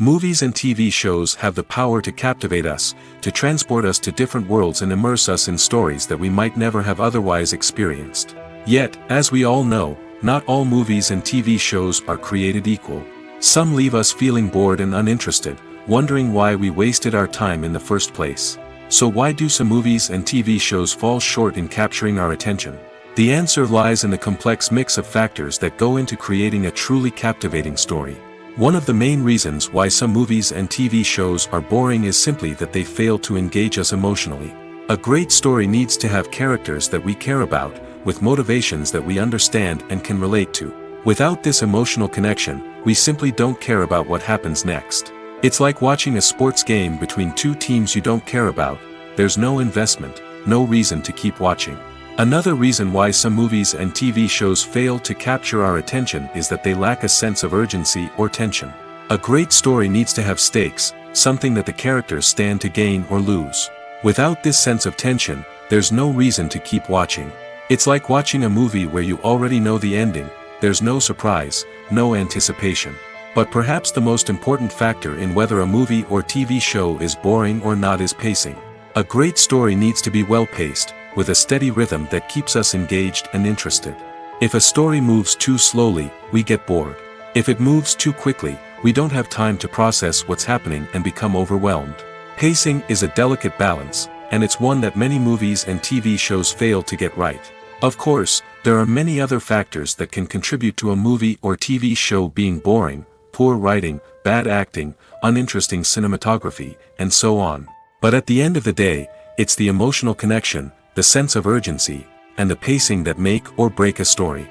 Movies and TV shows have the power to captivate us, to transport us to different worlds and immerse us in stories that we might never have otherwise experienced. Yet, as we all know, not all movies and TV shows are created equal. Some leave us feeling bored and uninterested, wondering why we wasted our time in the first place. So why do some movies and TV shows fall short in capturing our attention? The answer lies in the complex mix of factors that go into creating a truly captivating story. One of the main reasons why some movies and TV shows are boring is simply that they fail to engage us emotionally. A great story needs to have characters that we care about, with motivations that we understand and can relate to. Without this emotional connection, we simply don't care about what happens next. It's like watching a sports game between two teams you don't care about. There's no investment, no reason to keep watching. Another reason why some movies and TV shows fail to capture our attention is that they lack a sense of urgency or tension. A great story needs to have stakes, something that the characters stand to gain or lose. Without this sense of tension, there's no reason to keep watching. It's like watching a movie where you already know the ending. There's no surprise, no anticipation. But perhaps the most important factor in whether a movie or TV show is boring or not is pacing. A great story needs to be well-paced, with a steady rhythm that keeps us engaged and interested. If a story moves too slowly, we get bored. If it moves too quickly, we don't have time to process what's happening and become overwhelmed. Pacing is a delicate balance, and it's one that many movies and TV shows fail to get right. Of course, there are many other factors that can contribute to a movie or TV show being boring: poor writing, bad acting, uninteresting cinematography, and so on. But at the end of the day, it's the emotional connection, the sense of urgency, and the pacing that make or break a story.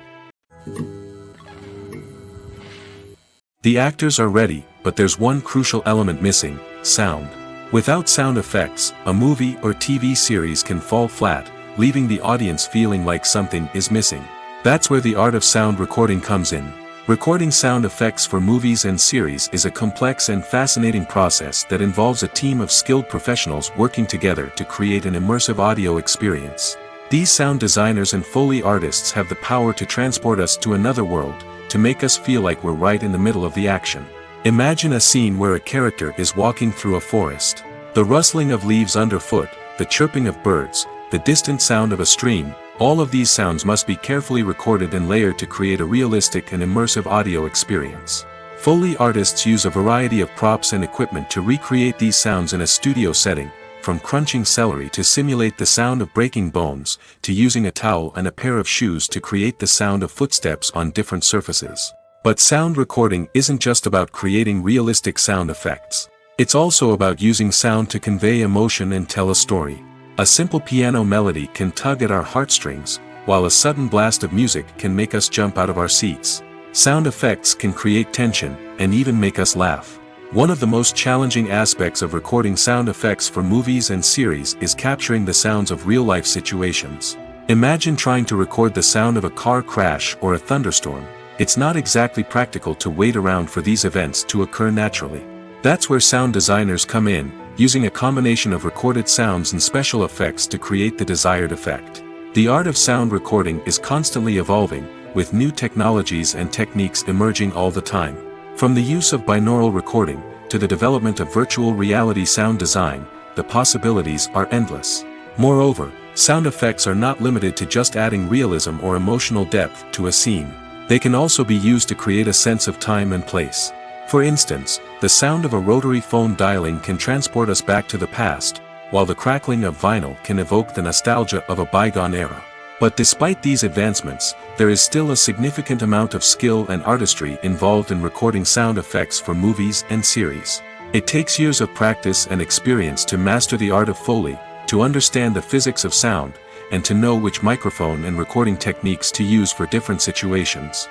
The actors are ready, but there's one crucial element missing: sound. Without sound effects, a movie or TV series can fall flat, leaving the audience feeling like something is missing. That's where the art of sound recording comes in. Recording sound effects for movies and series is a complex and fascinating process that involves a team of skilled professionals working together to create an immersive audio experience. These sound designers and Foley artists have the power to transport us to another world, to make us feel like we're right in the middle of the action. Imagine a scene where a character is walking through a forest. The rustling of leaves underfoot, the chirping of birds, the distant sound of a stream, all of these sounds must be carefully recorded and layered to create a realistic and immersive audio experience. Foley artists use a variety of props and equipment to recreate these sounds in a studio setting, from crunching celery to simulate the sound of breaking bones, to using a towel and a pair of shoes to create the sound of footsteps on different surfaces. But sound recording isn't just about creating realistic sound effects. It's also about using sound to convey emotion and tell a story. A simple piano melody can tug at our heartstrings, while a sudden blast of music can make us jump out of our seats. Sound effects can create tension, and even make us laugh. One of the most challenging aspects of recording sound effects for movies and series is capturing the sounds of real-life situations. Imagine trying to record the sound of a car crash or a thunderstorm. It's not exactly practical to wait around for these events to occur naturally. That's where sound designers come in, using a combination of recorded sounds and special effects to create the desired effect. The art of sound recording is constantly evolving, with new technologies and techniques emerging all the time. From the use of binaural recording, to the development of virtual reality sound design, the possibilities are endless. Moreover, sound effects are not limited to just adding realism or emotional depth to a scene. They can also be used to create a sense of time and place. For instance, the sound of a rotary phone dialing can transport us back to the past, while the crackling of vinyl can evoke the nostalgia of a bygone era. But despite these advancements, there is still a significant amount of skill and artistry involved in recording sound effects for movies and series. It takes years of practice and experience to master the art of Foley, to understand the physics of sound, and to know which microphone and recording techniques to use for different situations.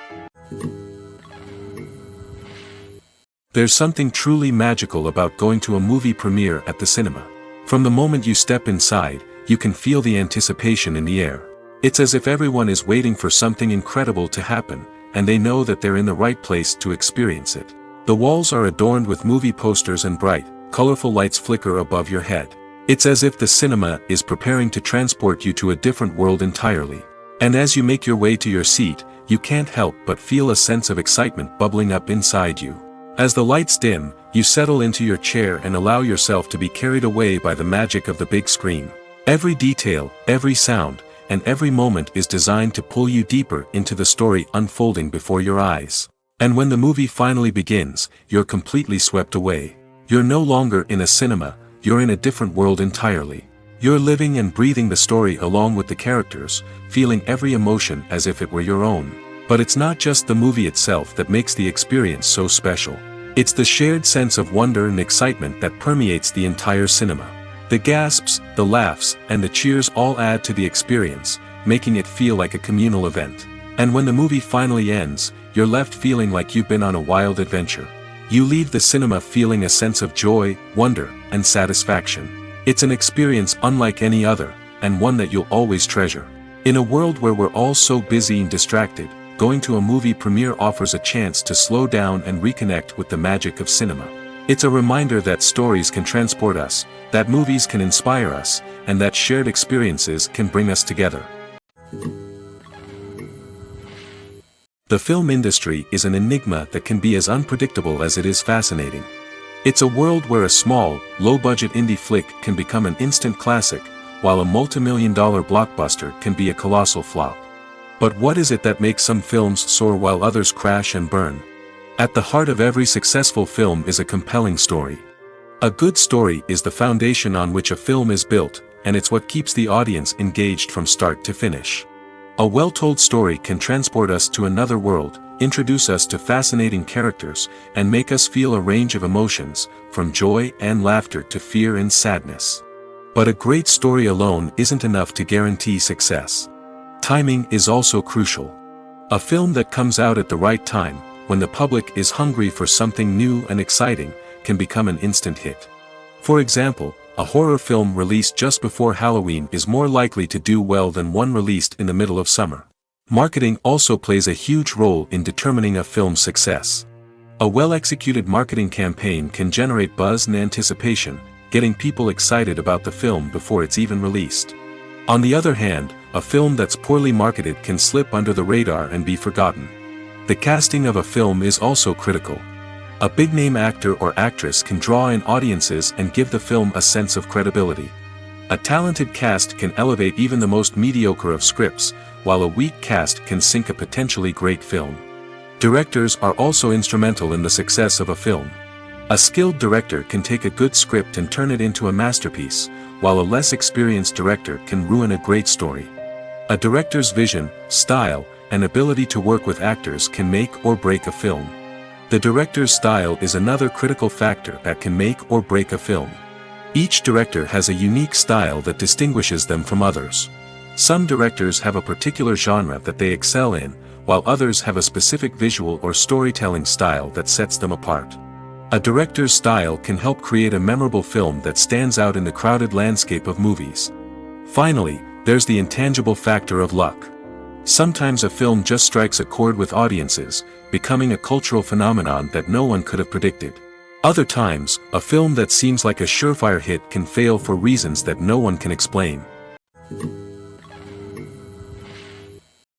There's something truly magical about going to a movie premiere at the cinema. From the moment you step inside, you can feel the anticipation in the air. It's as if everyone is waiting for something incredible to happen, and they know that they're in the right place to experience it. The walls are adorned with movie posters and bright, colorful lights flicker above your head. It's as if the cinema is preparing to transport you to a different world entirely. And as you make your way to your seat, you can't help but feel a sense of excitement bubbling up inside you. As the lights dim, you settle into your chair and allow yourself to be carried away by the magic of the big screen. Every detail, every sound, and every moment is designed to pull you deeper into the story unfolding before your eyes. And when the movie finally begins, you're completely swept away. You're no longer in a cinema, you're in a different world entirely. You're living and breathing the story along with the characters, feeling every emotion as if it were your own. But it's not just the movie itself that makes the experience so special. It's the shared sense of wonder and excitement that permeates the entire cinema. The gasps, the laughs, and the cheers all add to the experience, making it feel like a communal event. And when the movie finally ends, you're left feeling like you've been on a wild adventure. You leave the cinema feeling a sense of joy, wonder, and satisfaction. It's an experience unlike any other, and one that you'll always treasure. In a world where we're all so busy and distracted, going to a movie premiere offers a chance to slow down and reconnect with the magic of cinema. It's a reminder that stories can transport us, that movies can inspire us, and that shared experiences can bring us together. The film industry is an enigma that can be as unpredictable as it is fascinating. It's a world where a small, low-budget indie flick can become an instant classic, while a multi-million-dollar blockbuster can be a colossal flop. But what is it that makes some films soar while others crash and burn? At the heart of every successful film is a compelling story. A good story is the foundation on which a film is built, and it's what keeps the audience engaged from start to finish. A well-told story can transport us to another world, introduce us to fascinating characters, and make us feel a range of emotions, from joy and laughter to fear and sadness. But a great story alone isn't enough to guarantee success. Timing is also crucial. A film that comes out at the right time, when the public is hungry for something new and exciting, can become an instant hit. For example, a horror film released just before Halloween is more likely to do well than one released in the middle of summer. Marketing also plays a huge role in determining a film's success. A well-executed marketing campaign can generate buzz and anticipation, getting people excited about the film before it's even released. On the other hand, a film that's poorly marketed can slip under the radar and be forgotten. The casting of a film is also critical. A big-name actor or actress can draw in audiences and give the film a sense of credibility. A talented cast can elevate even the most mediocre of scripts, while a weak cast can sink a potentially great film. Directors are also instrumental in the success of a film. A skilled director can take a good script and turn it into a masterpiece, while a less experienced director can ruin a great story. A director's vision, style, and ability to work with actors can make or break a film. The director's style is another critical factor that can make or break a film. Each director has a unique style that distinguishes them from others. Some directors have a particular genre that they excel in, while others have a specific visual or storytelling style that sets them apart. A director's style can help create a memorable film that stands out in the crowded landscape of movies. Finally, there's the intangible factor of luck. Sometimes a film just strikes a chord with audiences, becoming a cultural phenomenon that no one could have predicted. Other times, a film that seems like a surefire hit can fail for reasons that no one can explain.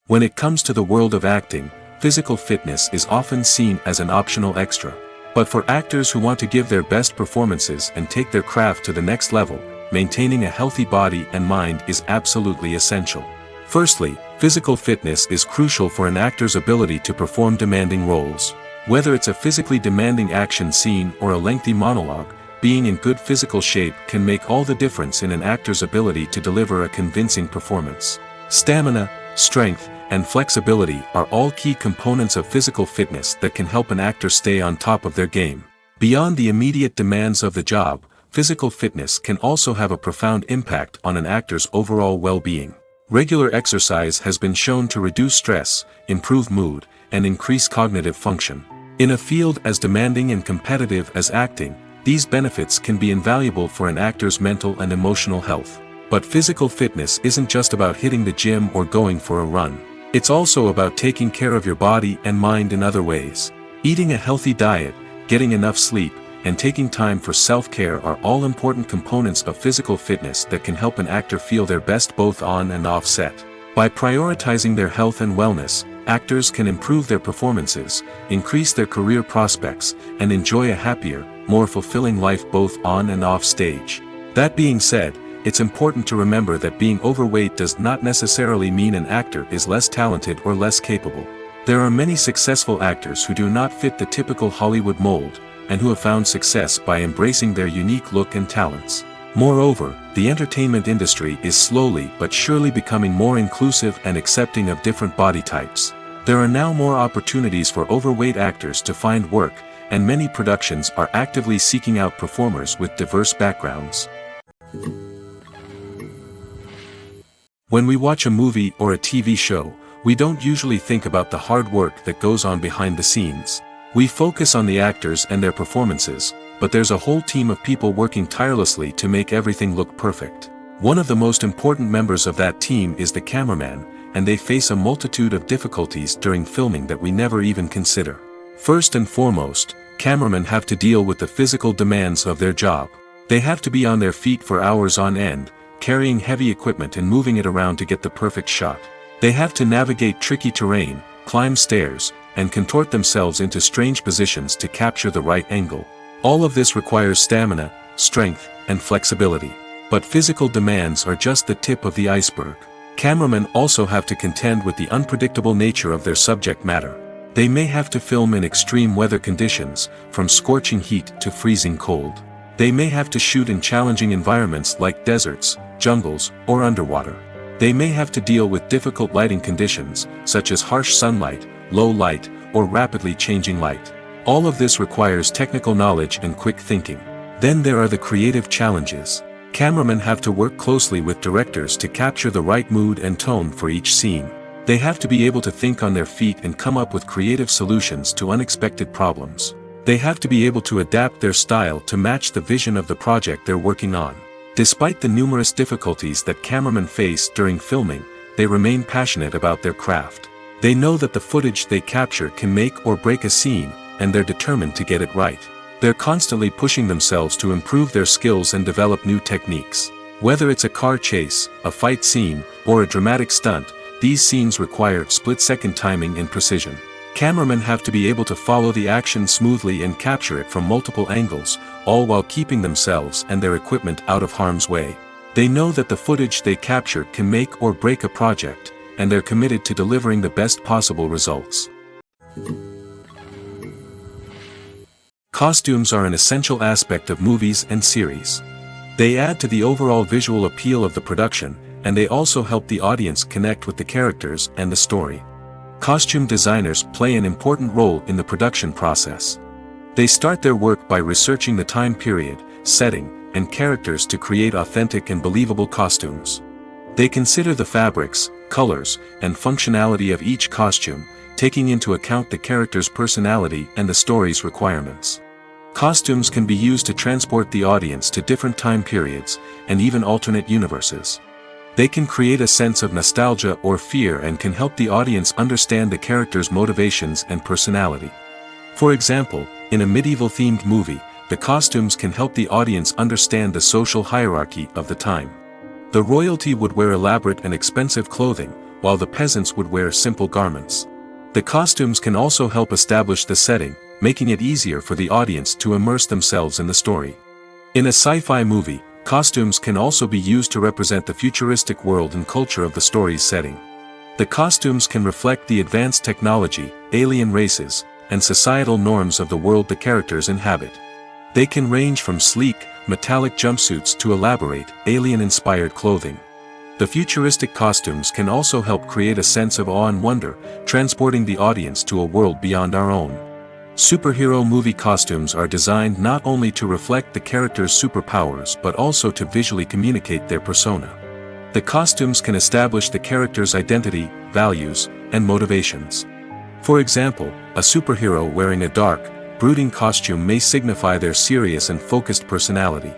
When it comes to the world of acting, physical fitness is often seen as an optional extra. But for actors who want to give their best performances and take their craft to the next level, maintaining a healthy body and mind is absolutely essential. Firstly, physical fitness is crucial for an actor's ability to perform demanding roles. Whether it's a physically demanding action scene or a lengthy monologue, being in good physical shape can make all the difference in an actor's ability to deliver a convincing performance. Stamina, strength, and flexibility are all key components of physical fitness that can help an actor stay on top of their game. Beyond the immediate demands of the job, physical fitness can also have a profound impact on an actor's overall well-being. Regular exercise has been shown to reduce stress, improve mood, and increase cognitive function. In a field as demanding and competitive as acting, these benefits can be invaluable for an actor's mental and emotional health. But physical fitness isn't just about hitting the gym or going for a run. It's also about taking care of your body and mind in other ways. Eating a healthy diet, getting enough sleep, and taking time for self-care are all important components of physical fitness that can help an actor feel their best both on and off set. By prioritizing their health and wellness, actors can improve their performances, increase their career prospects, and enjoy a happier, more fulfilling life both on and off stage. That being said, it's important to remember that being overweight does not necessarily mean an actor is less talented or less capable. There are many successful actors who do not fit the typical Hollywood mold, and who have found success by embracing their unique look and talents. Moreover, the entertainment industry is slowly but surely becoming more inclusive and accepting of different body types. There are now more opportunities for overweight actors to find work, and many productions are actively seeking out performers with diverse backgrounds. When we watch a movie or a TV show, we don't usually think about the hard work that goes on behind the scenes. We focus on the actors and their performances, but there's a whole team of people working tirelessly to make everything look perfect. One of the most important members of that team is the cameraman, and they face a multitude of difficulties during filming that we never even consider. First and foremost, cameramen have to deal with the physical demands of their job. They have to be on their feet for hours on end, carrying heavy equipment and moving it around to get the perfect shot. They have to navigate tricky terrain, climb stairs, and contort themselves into strange positions to capture the right angle. All of this requires stamina, strength, and flexibility. But physical demands are just the tip of the iceberg. Cameramen also have to contend with the unpredictable nature of their subject matter. They may have to film in extreme weather conditions, from scorching heat to freezing cold. They may have to shoot in challenging environments like deserts, jungles, or underwater. They may have to deal with difficult lighting conditions, such as harsh sunlight, low light, or rapidly changing light. All of this requires technical knowledge and quick thinking. Then there are the creative challenges. Cameramen have to work closely with directors to capture the right mood and tone for each scene. They have to be able to think on their feet and come up with creative solutions to unexpected problems. They have to be able to adapt their style to match the vision of the project they're working on. Despite the numerous difficulties that cameramen face during filming, they remain passionate about their craft. They know that the footage they capture can make or break a scene, and they're determined to get it right. They're constantly pushing themselves to improve their skills and develop new techniques. Whether it's a car chase, a fight scene, or a dramatic stunt, these scenes require split-second timing and precision. Cameramen have to be able to follow the action smoothly and capture it from multiple angles, all while keeping themselves and their equipment out of harm's way. They know that the footage they capture can make or break a project, and they're committed to delivering the best possible results. Costumes are an essential aspect of movies and series. They add to the overall visual appeal of the production, and they also help the audience connect with the characters and the story. Costume designers play an important role in the production process. They start their work by researching the time period, setting, and characters to create authentic and believable costumes. They consider the fabrics, colors, and functionality of each costume, taking into account the character's personality and the story's requirements. Costumes can be used to transport the audience to different time periods, and even alternate universes. They can create a sense of nostalgia or fear and can help the audience understand the character's motivations and personality. For example, in a medieval-themed movie, the costumes can help the audience understand the social hierarchy of the time. The royalty would wear elaborate and expensive clothing, while the peasants would wear simple garments. The costumes can also help establish the setting, making it easier for the audience to immerse themselves in the story. In a sci-fi movie, costumes can also be used to represent the futuristic world and culture of the story's setting. The costumes can reflect the advanced technology, alien races, and societal norms of the world the characters inhabit. They can range from sleek, metallic jumpsuits to elaborate, alien-inspired clothing. The futuristic costumes can also help create a sense of awe and wonder, transporting the audience to a world beyond our own. Superhero movie costumes are designed not only to reflect the character's superpowers but also to visually communicate their persona. The costumes can establish the character's identity, values, and motivations. For example, a superhero wearing a dark, brooding costume may signify their serious and focused personality.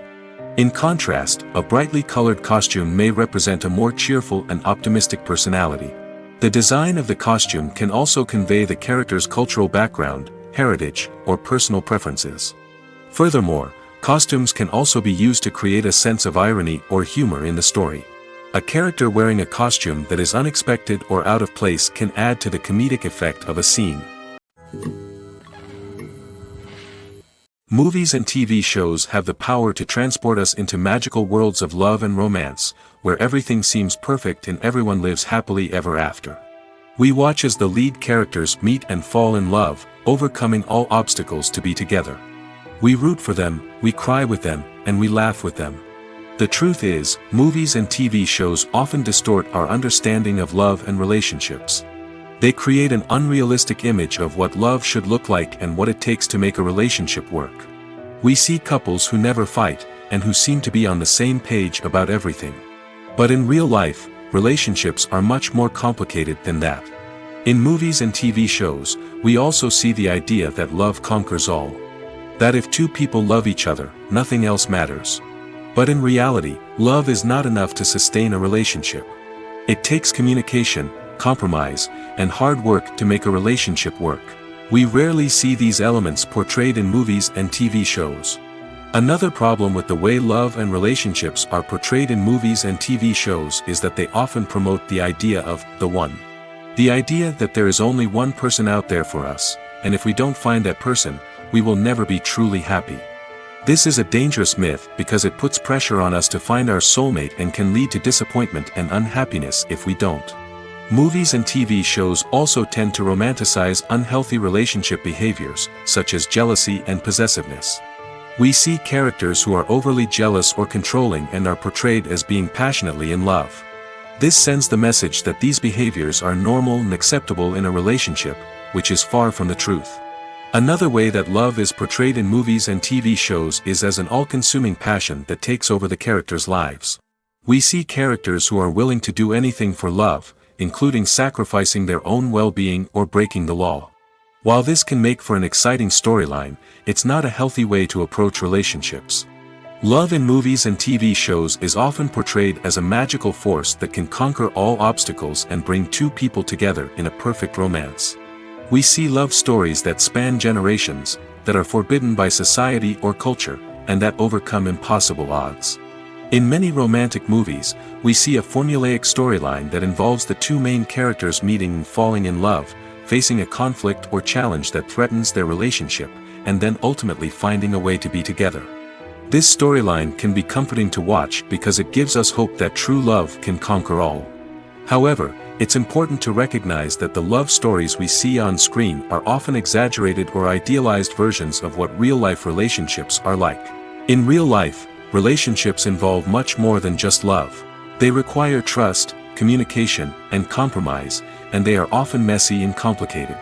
In contrast, a brightly colored costume may represent a more cheerful and optimistic personality. The design of the costume can also convey the character's cultural background, heritage, or personal preferences. Furthermore, costumes can also be used to create a sense of irony or humor in the story. A character wearing a costume that is unexpected or out of place can add to the comedic effect of a scene. Movies and TV shows have the power to transport us into magical worlds of love and romance, where everything seems perfect and everyone lives happily ever after. We watch as the lead characters meet and fall in love, overcoming all obstacles to be together. We root for them, we cry with them, and we laugh with them. The truth is, movies and TV shows often distort our understanding of love and relationships. They create an unrealistic image of what love should look like and what it takes to make a relationship work. We see couples who never fight, and who seem to be on the same page about everything. But in real life, relationships are much more complicated than that. In movies and TV shows, we also see the idea that love conquers all. That if two people love each other, nothing else matters. But in reality, love is not enough to sustain a relationship. It takes communication, compromise, and hard work to make a relationship work. We rarely see these elements portrayed in movies and TV shows. Another problem with the way love and relationships are portrayed in movies and TV shows is that they often promote the idea of the one. The idea that there is only one person out there for us, and if we don't find that person, we will never be truly happy. This is a dangerous myth because it puts pressure on us to find our soulmate and can lead to disappointment and unhappiness if we don't. Movies and TV shows also tend to romanticize unhealthy relationship behaviors, such as jealousy and possessiveness. We see characters who are overly jealous or controlling and are portrayed as being passionately in love. This sends the message that these behaviors are normal and acceptable in a relationship, which is far from the truth. Another way that love is portrayed in movies and TV shows is as an all-consuming passion that takes over the characters' lives. We see characters who are willing to do anything for love, including sacrificing their own well-being or breaking the law. While this can make for an exciting storyline, it's not a healthy way to approach relationships. Love in movies and TV shows is often portrayed as a magical force that can conquer all obstacles and bring two people together in a perfect romance. We see love stories that span generations, that are forbidden by society or culture, and that overcome impossible odds. In many romantic movies, we see a formulaic storyline that involves the two main characters meeting and falling in love, facing a conflict or challenge that threatens their relationship, and then ultimately finding a way to be together. This storyline can be comforting to watch because it gives us hope that true love can conquer all. However, it's important to recognize that the love stories we see on screen are often exaggerated or idealized versions of what real-life relationships are like. In real life, relationships involve much more than just love. They require trust, communication, and compromise, and they are often messy and complicated.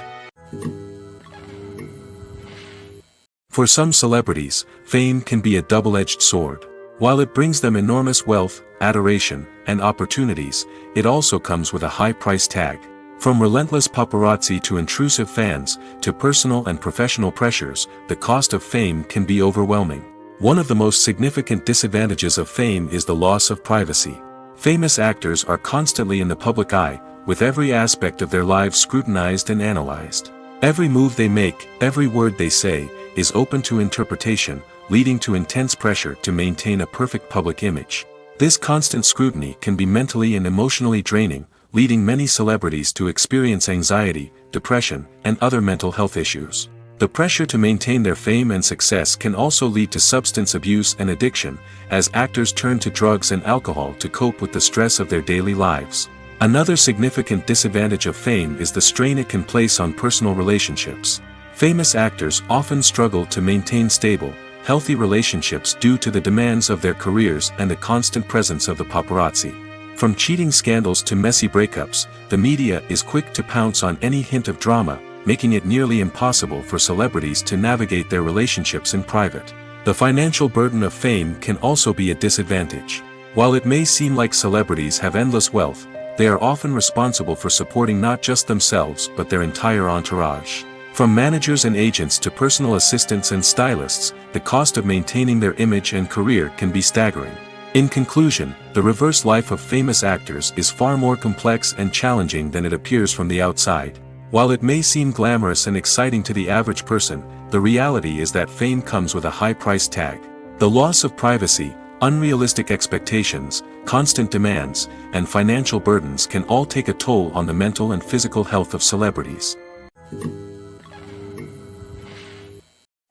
For some celebrities, fame can be a double-edged sword. While it brings them enormous wealth, adoration, and opportunities, it also comes with a high price tag. From relentless paparazzi to intrusive fans, to personal and professional pressures, the cost of fame can be overwhelming. One of the most significant disadvantages of fame is the loss of privacy. Famous actors are constantly in the public eye, with every aspect of their lives scrutinized and analyzed. Every move they make, every word they say, is open to interpretation, leading to intense pressure to maintain a perfect public image. This constant scrutiny can be mentally and emotionally draining, leading many celebrities to experience anxiety, depression, and other mental health issues. The pressure to maintain their fame and success can also lead to substance abuse and addiction, as actors turn to drugs and alcohol to cope with the stress of their daily lives. Another significant disadvantage of fame is the strain it can place on personal relationships. Famous actors often struggle to maintain stable, healthy relationships due to the demands of their careers and the constant presence of the paparazzi. From cheating scandals to messy breakups, the media is quick to pounce on any hint of drama, making it nearly impossible for celebrities to navigate their relationships in private. The financial burden of fame can also be a disadvantage. While it may seem like celebrities have endless wealth, they are often responsible for supporting not just themselves but their entire entourage. From managers and agents to personal assistants and stylists, the cost of maintaining their image and career can be staggering. In conclusion, the reverse life of famous actors is far more complex and challenging than it appears from the outside. While it may seem glamorous and exciting to the average person, the reality is that fame comes with a high price tag. The loss of privacy, unrealistic expectations, constant demands, and financial burdens can all take a toll on the mental and physical health of celebrities.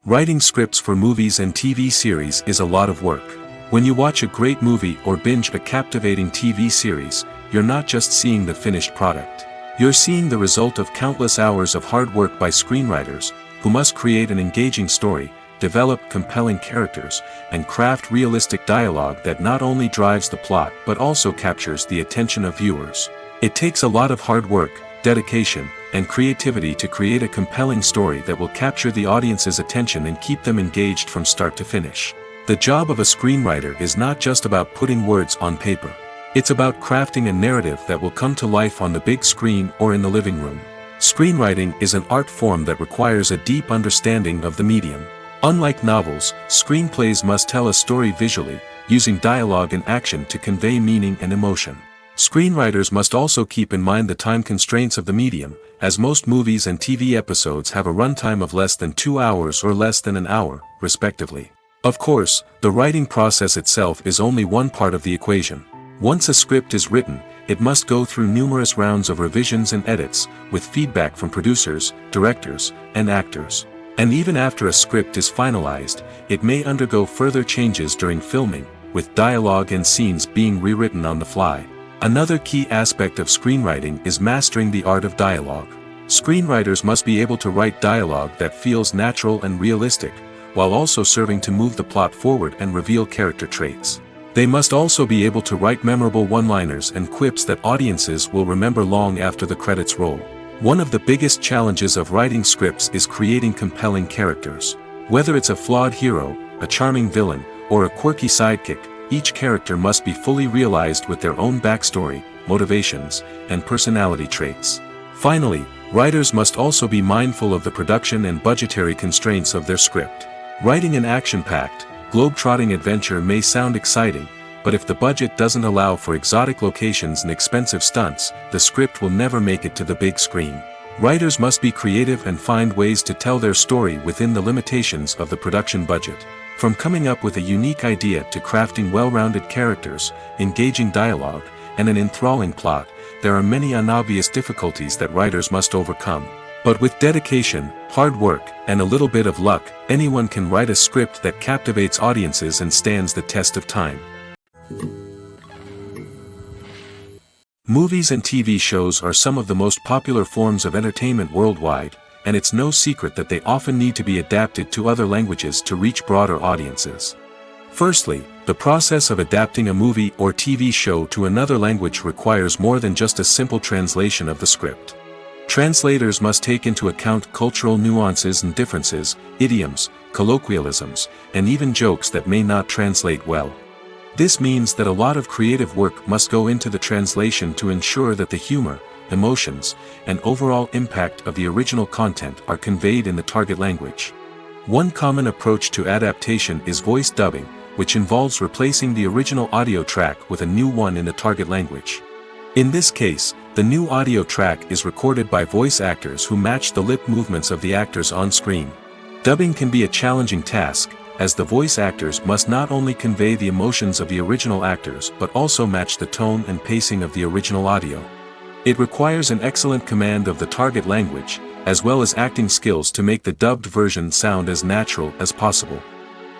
Writing scripts for movies and TV series is a lot of work. When you watch a great movie or binge a captivating TV series, you're not just seeing the finished product. You're seeing the result of countless hours of hard work by screenwriters, who must create an engaging story, develop compelling characters, and craft realistic dialogue that not only drives the plot but also captures the attention of viewers. It takes a lot of hard work, dedication, and creativity to create a compelling story that will capture the audience's attention and keep them engaged from start to finish. The job of a screenwriter is not just about putting words on paper. It's about crafting a narrative that will come to life on the big screen or in the living room. Screenwriting is an art form that requires a deep understanding of the medium. Unlike novels, screenplays must tell a story visually, using dialogue and action to convey meaning and emotion. Screenwriters must also keep in mind the time constraints of the medium, as most movies and TV episodes have a runtime of less than 2 hours or less than an hour, respectively. Of course, the writing process itself is only one part of the equation. Once a script is written, it must go through numerous rounds of revisions and edits, with feedback from producers, directors, and actors. And even after a script is finalized, it may undergo further changes during filming, with dialogue and scenes being rewritten on the fly. Another key aspect of screenwriting is mastering the art of dialogue. Screenwriters must be able to write dialogue that feels natural and realistic, while also serving to move the plot forward and reveal character traits. They must also be able to write memorable one-liners and quips that audiences will remember long after the credits roll. One of the biggest challenges of writing scripts is creating compelling characters. Whether it's a flawed hero, a charming villain, or a quirky sidekick, each character must be fully realized with their own backstory, motivations, and personality traits. Finally, writers must also be mindful of the production and budgetary constraints of their script. Writing an action-packed, globe-trotting adventure may sound exciting, but if the budget doesn't allow for exotic locations and expensive stunts, the script will never make it to the big screen. Writers must be creative and find ways to tell their story within the limitations of the production budget. From coming up with a unique idea to crafting well-rounded characters, engaging dialogue, and an enthralling plot, there are many unobvious difficulties that writers must overcome. But with dedication, hard work, and a little bit of luck, anyone can write a script that captivates audiences and stands the test of time. Movies and TV shows are some of the most popular forms of entertainment worldwide, and it's no secret that they often need to be adapted to other languages to reach broader audiences. Firstly, the process of adapting a movie or TV show to another language requires more than just a simple translation of the script. Translators must take into account cultural nuances and differences, idioms, colloquialisms, and even jokes that may not translate well. This means that a lot of creative work must go into the translation to ensure that the humor, emotions, and overall impact of the original content are conveyed in the target language. One common approach to adaptation is voice dubbing, which involves replacing the original audio track with a new one in the target language. In this case, the new audio track is recorded by voice actors who match the lip movements of the actors on screen. Dubbing can be a challenging task, as the voice actors must not only convey the emotions of the original actors but also match the tone and pacing of the original audio. It requires an excellent command of the target language, as well as acting skills to make the dubbed version sound as natural as possible.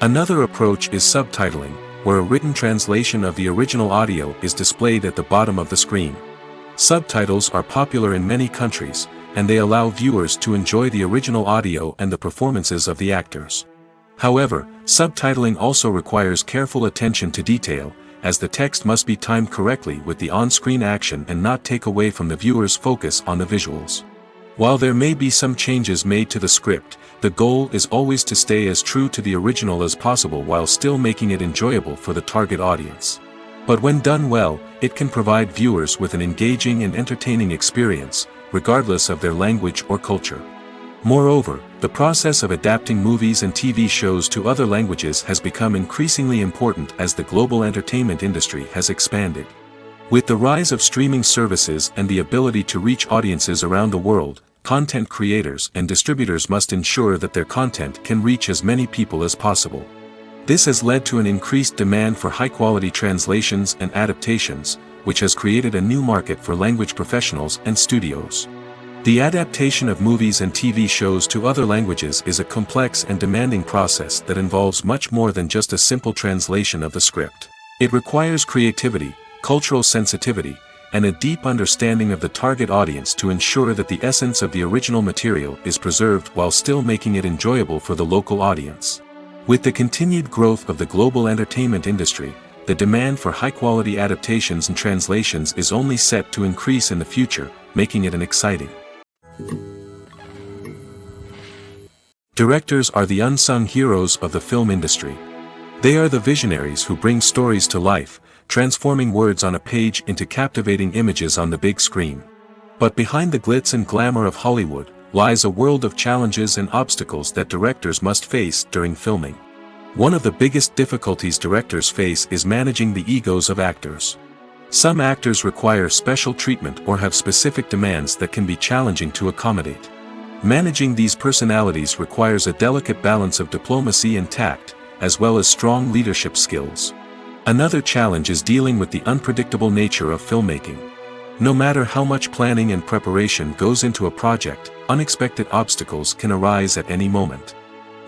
Another approach is subtitling, where a written translation of the original audio is displayed at the bottom of the screen. Subtitles are popular in many countries, and they allow viewers to enjoy the original audio and the performances of the actors. However, subtitling also requires careful attention to detail, as the text must be timed correctly with the on-screen action and not take away from the viewer's focus on the visuals. While there may be some changes made to the script, the goal is always to stay as true to the original as possible while still making it enjoyable for the target audience. But when done well, it can provide viewers with an engaging and entertaining experience, regardless of their language or culture. Moreover, the process of adapting movies and TV shows to other languages has become increasingly important as the global entertainment industry has expanded. With the rise of streaming services and the ability to reach audiences around the world, content creators and distributors must ensure that their content can reach as many people as possible. This has led to an increased demand for high-quality translations and adaptations, which has created a new market for language professionals and studios. The adaptation of movies and TV shows to other languages is a complex and demanding process that involves much more than just a simple translation of the script. It requires creativity, cultural sensitivity, and a deep understanding of the target audience to ensure that the essence of the original material is preserved while still making it enjoyable for the local audience. With the continued growth of the global entertainment industry, the demand for high-quality adaptations and translations is only set to increase in the future, making it exciting. Directors are the unsung heroes of the film industry. They are the visionaries who bring stories to life, transforming words on a page into captivating images on the big screen. But behind the glitz and glamour of Hollywood, lies a world of challenges and obstacles that directors must face during filming. One of the biggest difficulties directors face is managing the egos of actors. Some actors require special treatment or have specific demands that can be challenging to accommodate. Managing these personalities requires a delicate balance of diplomacy and tact, as well as strong leadership skills. Another challenge is dealing with the unpredictable nature of filmmaking. No matter how much planning and preparation goes into a project, unexpected obstacles can arise at any moment.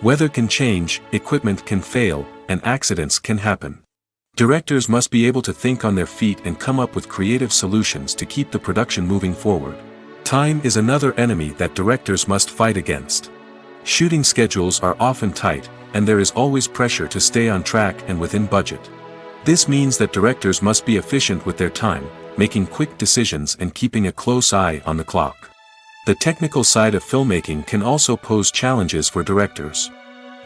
Weather can change, equipment can fail, and accidents can happen. Directors must be able to think on their feet and come up with creative solutions to keep the production moving forward. Time is another enemy that directors must fight against. Shooting schedules are often tight, and there is always pressure to stay on track and within budget. This means that directors must be efficient with their time, making quick decisions and keeping a close eye on the clock. The technical side of filmmaking can also pose challenges for directors.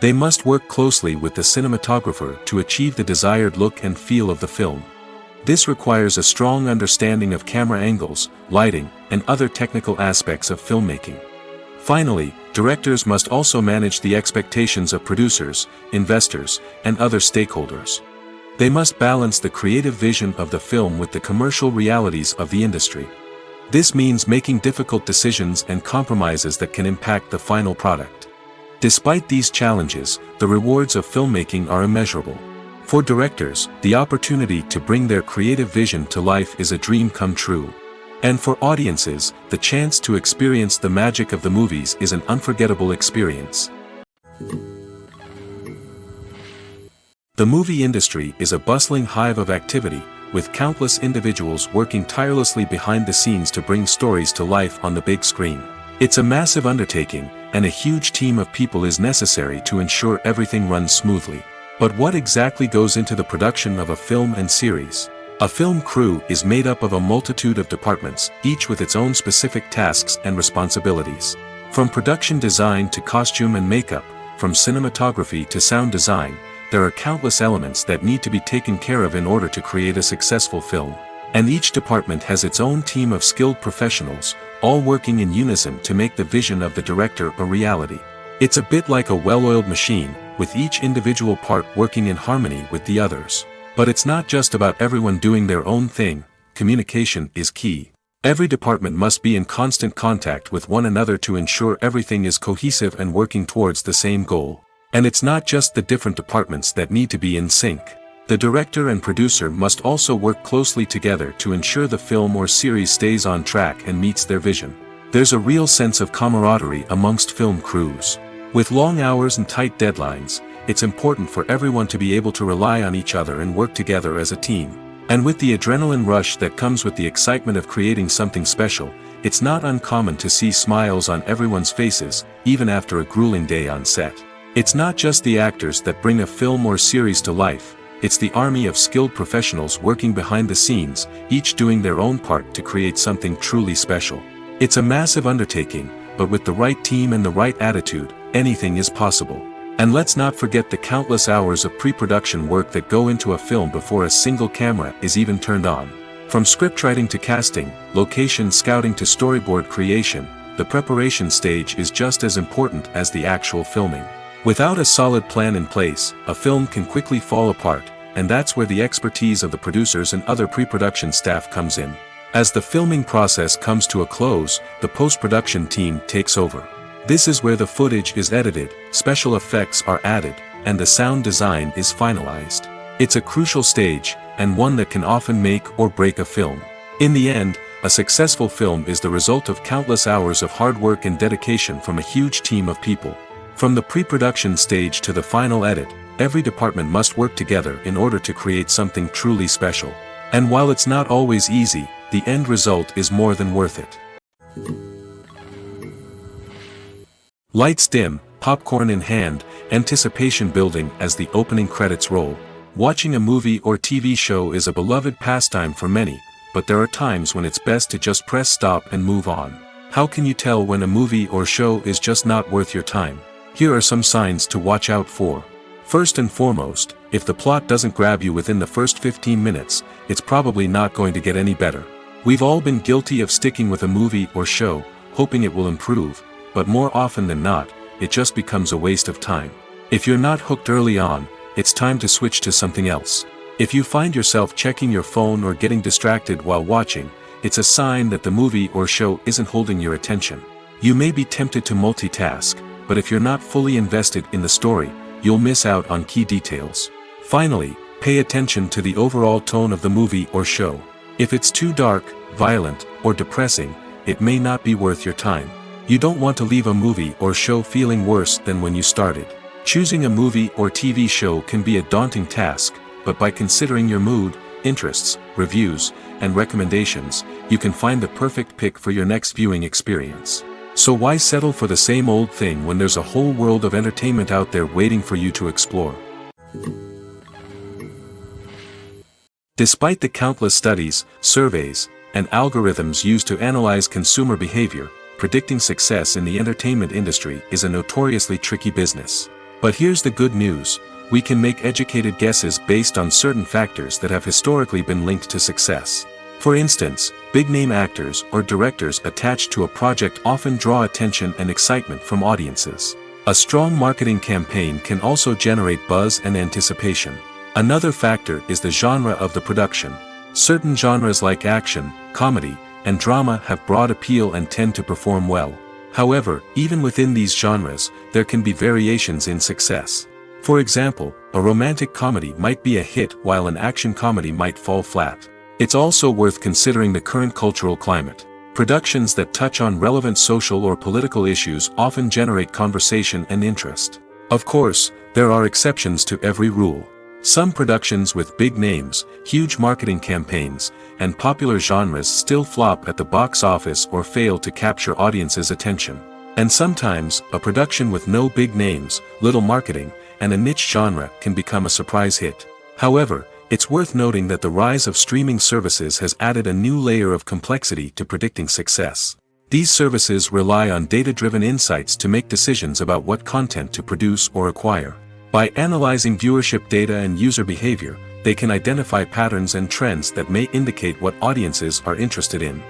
They must work closely with the cinematographer to achieve the desired look and feel of the film. This requires a strong understanding of camera angles, lighting, and other technical aspects of filmmaking. Finally, directors must also manage the expectations of producers, investors, and other stakeholders. They must balance the creative vision of the film with the commercial realities of the industry. This means making difficult decisions and compromises that can impact the final product. Despite these challenges, the rewards of filmmaking are immeasurable. For directors, the opportunity to bring their creative vision to life is a dream come true. And for audiences, the chance to experience the magic of the movies is an unforgettable experience. The movie industry is a bustling hive of activity, with countless individuals working tirelessly behind the scenes to bring stories to life on the big screen. It's a massive undertaking, and a huge team of people is necessary to ensure everything runs smoothly. But what exactly goes into the production of a film and series? A film crew is made up of a multitude of departments, each with its own specific tasks and responsibilities. From production design to costume and makeup, from cinematography to sound design, there are countless elements that need to be taken care of in order to create a successful film. And each department has its own team of skilled professionals, all working in unison to make the vision of the director a reality. It's a bit like a well-oiled machine, with each individual part working in harmony with the others. But it's not just about everyone doing their own thing. Communication is key. Every department must be in constant contact with one another to ensure everything is cohesive and working towards the same goal. And it's not just the different departments that need to be in sync. The director and producer must also work closely together to ensure the film or series stays on track and meets their vision. There's a real sense of camaraderie amongst film crews. With long hours and tight deadlines, it's important for everyone to be able to rely on each other and work together as a team. And with the adrenaline rush that comes with the excitement of creating something special, it's not uncommon to see smiles on everyone's faces, even after a grueling day on set. It's not just the actors that bring a film or series to life, it's the army of skilled professionals working behind the scenes, each doing their own part to create something truly special. It's a massive undertaking, but with the right team and the right attitude, anything is possible. And let's not forget the countless hours of pre-production work that go into a film before a single camera is even turned on. From scriptwriting to casting, location scouting to storyboard creation, the preparation stage is just as important as the actual filming. Without a solid plan in place, a film can quickly fall apart, and that's where the expertise of the producers and other pre-production staff comes in. As the filming process comes to a close, the post-production team takes over. This is where the footage is edited, special effects are added, and the sound design is finalized. It's a crucial stage, and one that can often make or break a film. In the end, a successful film is the result of countless hours of hard work and dedication from a huge team of people. From the pre-production stage to the final edit, every department must work together in order to create something truly special. And while it's not always easy, the end result is more than worth it. Lights dim, popcorn in hand, anticipation building as the opening credits roll. Watching a movie or TV show is a beloved pastime for many, but there are times when it's best to just press stop and move on. How can you tell when a movie or show is just not worth your time? Here are some signs to watch out for. First and foremost, if the plot doesn't grab you within the first 15 minutes, it's probably not going to get any better. We've all been guilty of sticking with a movie or show, hoping it will improve, but more often than not, it just becomes a waste of time. If you're not hooked early on, it's time to switch to something else. If you find yourself checking your phone or getting distracted while watching, it's a sign that the movie or show isn't holding your attention. You may be tempted to multitask, but if you're not fully invested in the story, you'll miss out on key details. Finally, pay attention to the overall tone of the movie or show. If it's too dark, violent, or depressing, it may not be worth your time. You don't want to leave a movie or show feeling worse than when you started. Choosing a movie or TV show can be a daunting task, but by considering your mood, interests, reviews, and recommendations, you can find the perfect pick for your next viewing experience. So why settle for the same old thing when there's a whole world of entertainment out there waiting for you to explore? Despite the countless studies, surveys, and algorithms used to analyze consumer behavior, predicting success in the entertainment industry is a notoriously tricky business. But here's the good news. We can make educated guesses based on certain factors that have historically been linked to success. For instance, big-name actors or directors attached to a project often draw attention and excitement from audiences. A strong marketing campaign can also generate buzz and anticipation. Another factor is the genre of the production. Certain genres like action, comedy, and drama have broad appeal and tend to perform well. However, even within these genres, there can be variations in success. For example, a romantic comedy might be a hit while an action comedy might fall flat. It's also worth considering the current cultural climate. Productions that touch on relevant social or political issues often generate conversation and interest. Of course, there are exceptions to every rule. Some productions with big names, huge marketing campaigns, and popular genres still flop at the box office or fail to capture audiences' attention. And sometimes, a production with no big names, little marketing, and a niche genre can become a surprise hit. However, it's worth noting that the rise of streaming services has added a new layer of complexity to predicting success. These services rely on data-driven insights to make decisions about what content to produce or acquire. By analyzing viewership data and user behavior, they can identify patterns and trends that may indicate what audiences are interested in.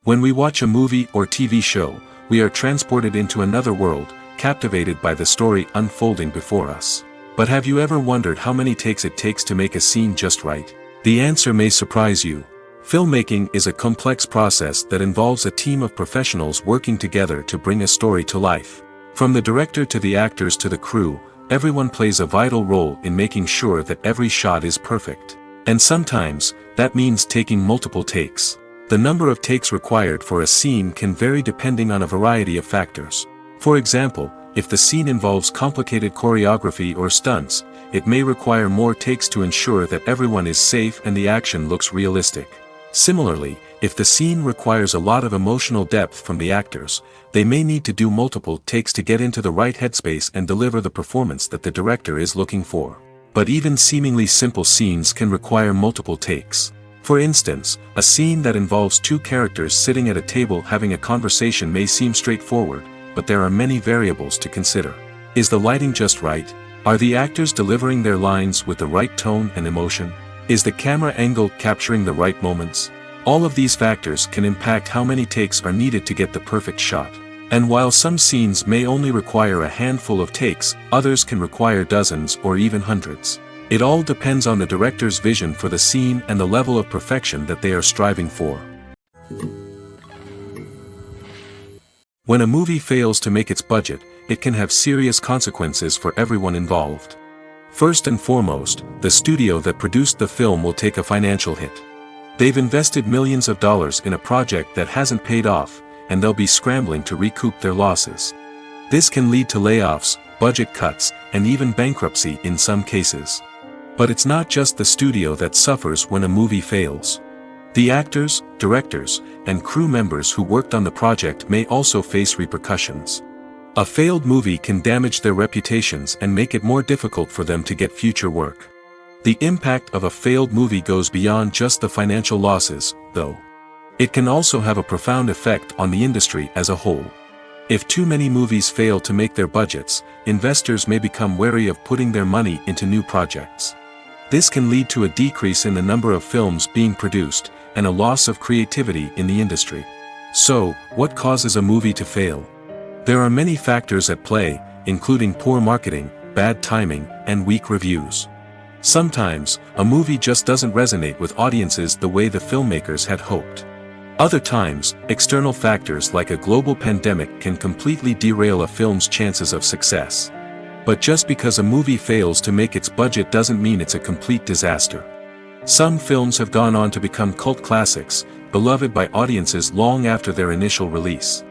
When we watch a movie or TV show, we are transported into another world, captivated by the story unfolding before us. But have you ever wondered how many takes it takes to make a scene just right? The answer may surprise you. Filmmaking is a complex process that involves a team of professionals working together to bring a story to life. From the director to the actors to the crew, everyone plays a vital role in making sure that every shot is perfect. And sometimes, that means taking multiple takes. The number of takes required for a scene can vary depending on a variety of factors. For example, if the scene involves complicated choreography or stunts, it may require more takes to ensure that everyone is safe and the action looks realistic. Similarly, if the scene requires a lot of emotional depth from the actors, they may need to do multiple takes to get into the right headspace and deliver the performance that the director is looking for. But even seemingly simple scenes can require multiple takes. For instance, a scene that involves two characters sitting at a table having a conversation may seem straightforward, but there are many variables to consider. Is the lighting just right? Are the actors delivering their lines with the right tone and emotion? Is the camera angle capturing the right moments? All of these factors can impact how many takes are needed to get the perfect shot. And while some scenes may only require a handful of takes, others can require dozens or even hundreds. It all depends on the director's vision for the scene and the level of perfection that they are striving for. When a movie fails to make its budget, it can have serious consequences for everyone involved. First and foremost, the studio that produced the film will take a financial hit. They've invested millions of dollars in a project that hasn't paid off, and they'll be scrambling to recoup their losses. This can lead to layoffs, budget cuts, and even bankruptcy in some cases. But it's not just the studio that suffers when a movie fails. The actors, directors, and crew members who worked on the project may also face repercussions. A failed movie can damage their reputations and make it more difficult for them to get future work. The impact of a failed movie goes beyond just the financial losses, though. It can also have a profound effect on the industry as a whole. If too many movies fail to make their budgets, investors may become wary of putting their money into new projects. This can lead to a decrease in the number of films being produced, and a loss of creativity in the industry. So, what causes a movie to fail? There are many factors at play, including poor marketing, bad timing, and weak reviews. Sometimes, a movie just doesn't resonate with audiences the way the filmmakers had hoped. Other times, external factors like a global pandemic can completely derail a film's chances of success. But just because a movie fails to make its budget doesn't mean it's a complete disaster. Some films have gone on to become cult classics, beloved by audiences long after their initial release.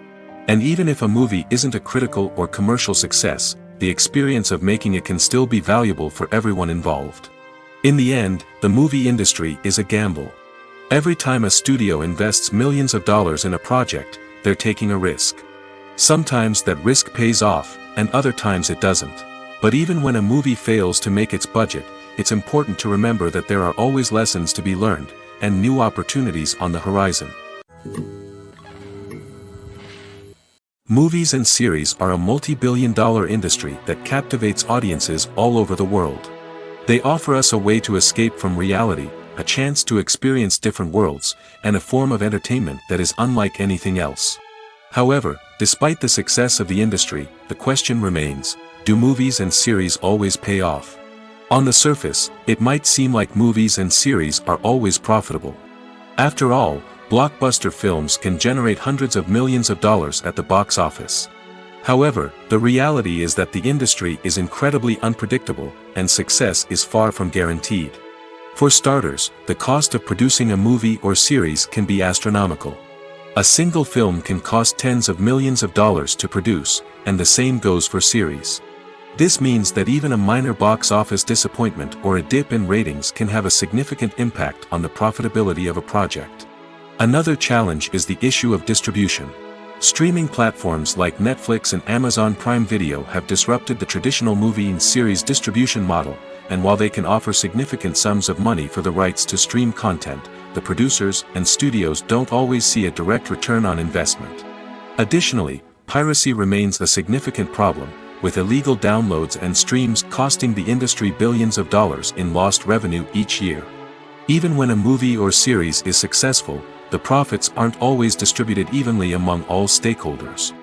And even if a movie isn't a critical or commercial success, the experience of making it can still be valuable for everyone involved. In the end, the movie industry is a gamble. Every time a studio invests millions of dollars in a project, they're taking a risk. Sometimes that risk pays off, and other times it doesn't. But even when a movie fails to make its budget, it's important to remember that there are always lessons to be learned, and new opportunities on the horizon. Movies and series are a multi-billion-dollar industry that captivates audiences all over the world. They offer us a way to escape from reality, a chance to experience different worlds, and a form of entertainment that is unlike anything else. However, despite the success of the industry, the question remains, do movies and series always pay off? On the surface, it might seem like movies and series are always profitable. After all, blockbuster films can generate hundreds of millions of dollars at the box office. However, the reality is that the industry is incredibly unpredictable, and success is far from guaranteed. For starters, the cost of producing a movie or series can be astronomical. A single film can cost tens of millions of dollars to produce, and the same goes for series. This means that even a minor box office disappointment or a dip in ratings can have a significant impact on the profitability of a project. Another challenge is the issue of distribution. Streaming platforms like Netflix and Amazon Prime Video have disrupted the traditional movie and series distribution model, and while they can offer significant sums of money for the rights to stream content, the producers and studios don't always see a direct return on investment. Additionally, piracy remains a significant problem, with illegal downloads and streams costing the industry billions of dollars in lost revenue each year. Even when a movie or series is successful, the profits aren't always distributed evenly among all stakeholders.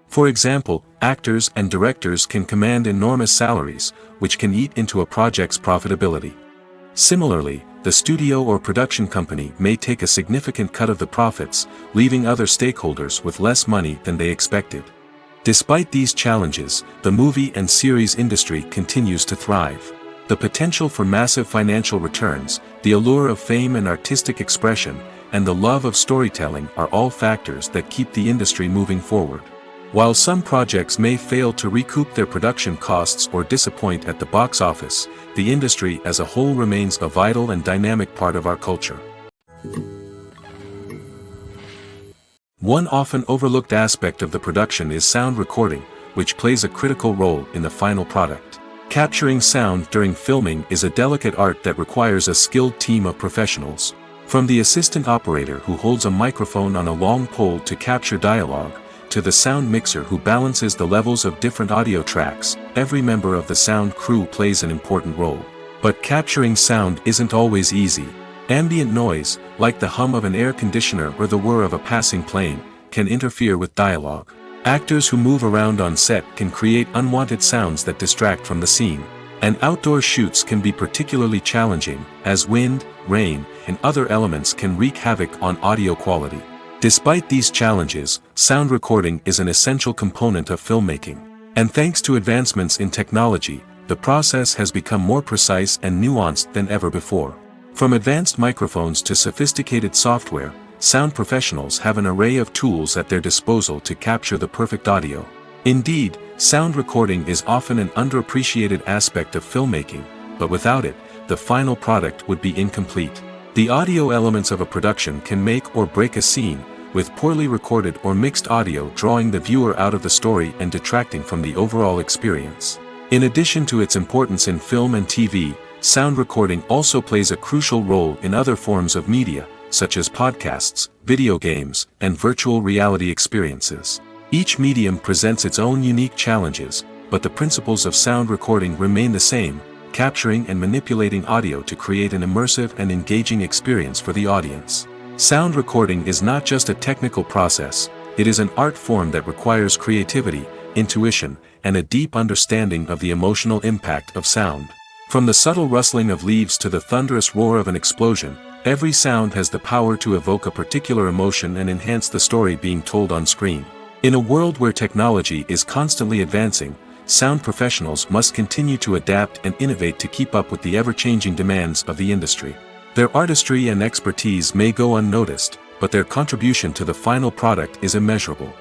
For example, actors and directors can command enormous salaries, which can eat into a project's profitability. Similarly, the studio or production company may take a significant cut of the profits, leaving other stakeholders with less money than they expected. Despite these challenges, the movie and series industry continues to thrive. The potential for massive financial returns, the allure of fame and artistic expression, and the love of storytelling are all factors that keep the industry moving forward. While some projects may fail to recoup their production costs or disappoint at the box office, the industry as a whole remains a vital and dynamic part of our culture. One often overlooked aspect of the production is sound recording, which plays a critical role in the final product. Capturing sound during filming is a delicate art that requires a skilled team of professionals. From the assistant operator who holds a microphone on a long pole to capture dialogue, to the sound mixer who balances the levels of different audio tracks, every member of the sound crew plays an important role. But capturing sound isn't always easy. Ambient noise, like the hum of an air conditioner or the whir of a passing plane, can interfere with dialogue. Actors who move around on set can create unwanted sounds that distract from the scene. And outdoor shoots can be particularly challenging, as wind, rain, and other elements can wreak havoc on audio quality. Despite these challenges, sound recording is an essential component of filmmaking. And thanks to advancements in technology, the process has become more precise and nuanced than ever before. From advanced microphones to sophisticated software, sound professionals have an array of tools at their disposal to capture the perfect audio. Indeed, sound recording is often an underappreciated aspect of filmmaking, but without it, the final product would be incomplete. The audio elements of a production can make or break a scene, with poorly recorded or mixed audio drawing the viewer out of the story and detracting from the overall experience. In addition to its importance in film and TV, sound recording also plays a crucial role in other forms of media, such as podcasts, video games, and virtual reality experiences. Each medium presents its own unique challenges, but the principles of sound recording remain the same: capturing and manipulating audio to create an immersive and engaging experience for the audience. Sound recording is not just a technical process, it is an art form that requires creativity, intuition, and a deep understanding of the emotional impact of sound. From the subtle rustling of leaves to the thunderous roar of an explosion, every sound has the power to evoke a particular emotion and enhance the story being told on screen. In a world where technology is constantly advancing, sound professionals must continue to adapt and innovate to keep up with the ever-changing demands of the industry. Their artistry and expertise may go unnoticed, but their contribution to the final product is immeasurable.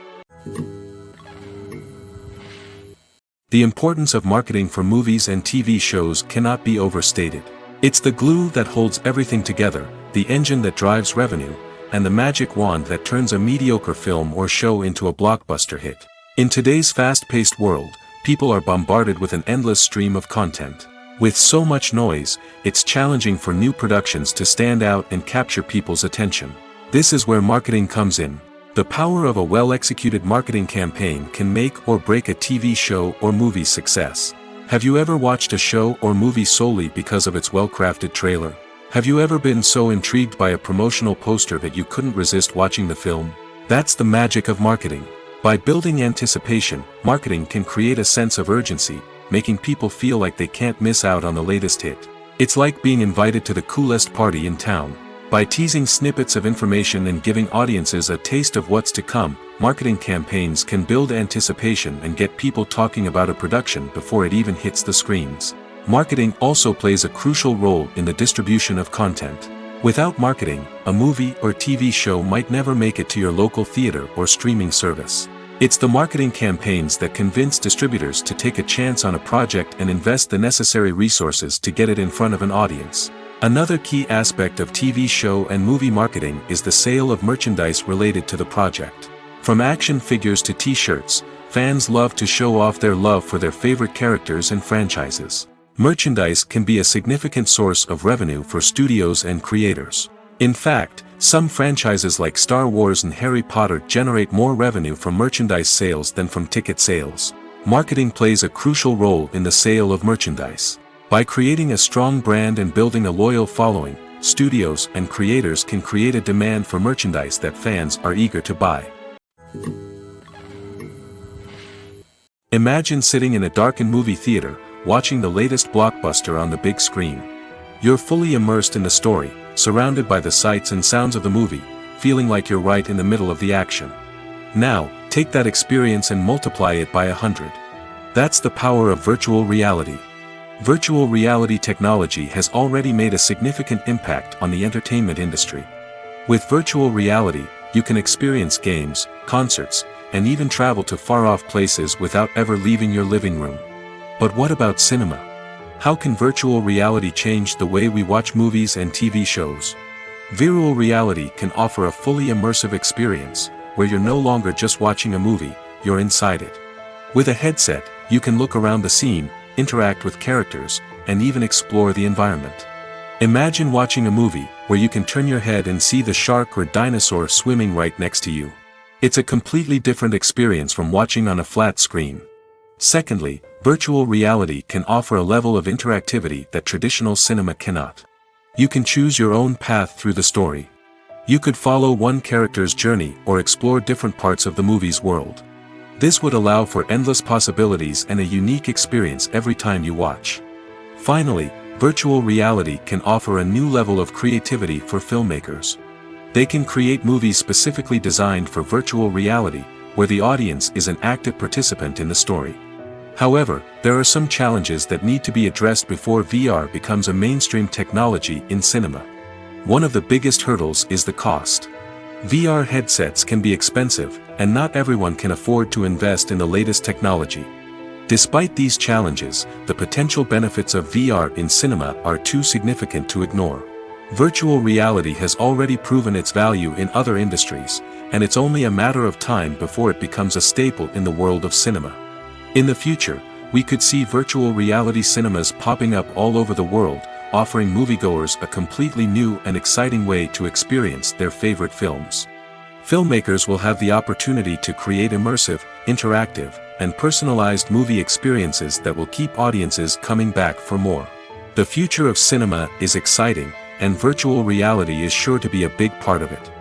The importance of marketing for movies and TV shows cannot be overstated. It's the glue that holds everything together, the engine that drives revenue, and the magic wand that turns a mediocre film or show into a blockbuster hit. In today's fast-paced world, people are bombarded with an endless stream of content. With so much noise, it's challenging for new productions to stand out and capture people's attention. This is where marketing comes in. The power of a well-executed marketing campaign can make or break a TV show or movie's success. Have you ever watched a show or movie solely because of its well-crafted trailer? Have you ever been so intrigued by a promotional poster that you couldn't resist watching the film? That's the magic of marketing. By building anticipation, marketing can create a sense of urgency, making people feel like they can't miss out on the latest hit. It's like being invited to the coolest party in town. By teasing snippets of information and giving audiences a taste of what's to come, marketing campaigns can build anticipation and get people talking about a production before it even hits the screens. Marketing also plays a crucial role in the distribution of content. Without marketing, a movie or TV show might never make it to your local theater or streaming service. It's the marketing campaigns that convince distributors to take a chance on a project and invest the necessary resources to get it in front of an audience. Another key aspect of TV show and movie marketing is the sale of merchandise related to the project. From action figures to t-shirts, fans love to show off their love for their favorite characters and franchises. Merchandise can be a significant source of revenue for studios and creators. In fact, some franchises like Star Wars and Harry Potter generate more revenue from merchandise sales than from ticket sales. Marketing plays a crucial role in the sale of merchandise. By creating a strong brand and building a loyal following, studios and creators can create a demand for merchandise that fans are eager to buy. Imagine sitting in a darkened movie theater, watching the latest blockbuster on the big screen. You're fully immersed in the story, surrounded by the sights and sounds of the movie, feeling like you're right in the middle of the action. Now, take that experience and multiply it by 100. That's the power of virtual reality. Virtual reality technology has already made a significant impact on the entertainment industry. With virtual reality, you can experience games, concerts, and even travel to far-off places without ever leaving your living room. But what about cinema? How can virtual reality change the way we watch movies and TV shows? Virtual reality can offer a fully immersive experience, where you're no longer just watching a movie, you're inside it. With a headset, you can look around the scene, interact with characters, and even explore the environment. Imagine watching a movie where you can turn your head and see the shark or dinosaur swimming right next to you. It's a completely different experience from watching on a flat screen. Secondly, virtual reality can offer a level of interactivity that traditional cinema cannot. You can choose your own path through the story. You could follow one character's journey or explore different parts of the movie's world. This would allow for endless possibilities and a unique experience every time you watch. Finally, virtual reality can offer a new level of creativity for filmmakers. They can create movies specifically designed for virtual reality, where the audience is an active participant in the story. However, there are some challenges that need to be addressed before VR becomes a mainstream technology in cinema. One of the biggest hurdles is the cost. VR headsets can be expensive, and not everyone can afford to invest in the latest technology. Despite these challenges, the potential benefits of VR in cinema are too significant to ignore. Virtual reality has already proven its value in other industries, and it's only a matter of time before it becomes a staple in the world of cinema. In the future, we could see virtual reality cinemas popping up all over the world, offering moviegoers a completely new and exciting way to experience their favorite films. Filmmakers will have the opportunity to create immersive, interactive, and personalized movie experiences that will keep audiences coming back for more. The future of cinema is exciting, and virtual reality is sure to be a big part of it.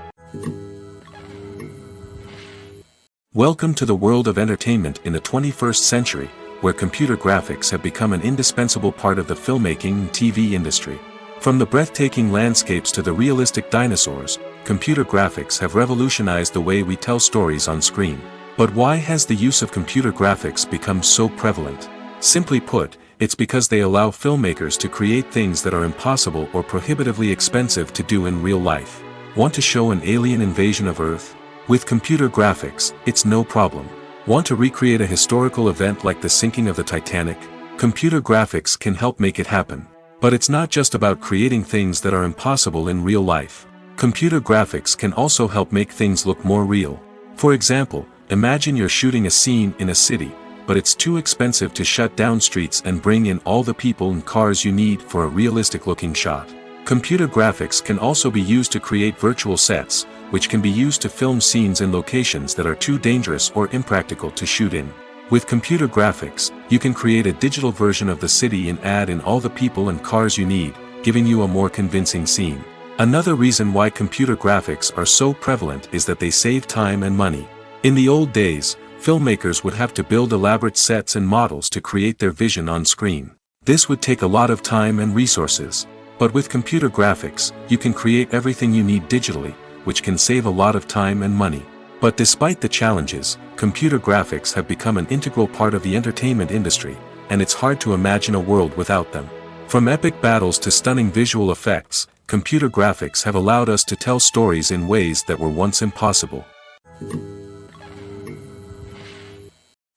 Welcome to the world of entertainment in the 21st century, where computer graphics have become an indispensable part of the filmmaking and TV industry. From the breathtaking landscapes to the realistic dinosaurs, computer graphics have revolutionized the way we tell stories on screen. But why has the use of computer graphics become so prevalent? Simply put, it's because they allow filmmakers to create things that are impossible or prohibitively expensive to do in real life. Want to show an alien invasion of Earth? With computer graphics, it's no problem. Want to recreate a historical event like the sinking of the Titanic? Computer graphics can help make it happen. But it's not just about creating things that are impossible in real life. Computer graphics can also help make things look more real. For example, imagine you're shooting a scene in a city, but it's too expensive to shut down streets and bring in all the people and cars you need for a realistic-looking shot. Computer graphics can also be used to create virtual sets, which can be used to film scenes in locations that are too dangerous or impractical to shoot in. With computer graphics, you can create a digital version of the city and add in all the people and cars you need, giving you a more convincing scene. Another reason why computer graphics are so prevalent is that they save time and money. In the old days, filmmakers would have to build elaborate sets and models to create their vision on screen. This would take a lot of time and resources. But with computer graphics, you can create everything you need digitally, which can save a lot of time and money. But despite the challenges, computer graphics have become an integral part of the entertainment industry, and it's hard to imagine a world without them. From epic battles to stunning visual effects, computer graphics have allowed us to tell stories in ways that were once impossible.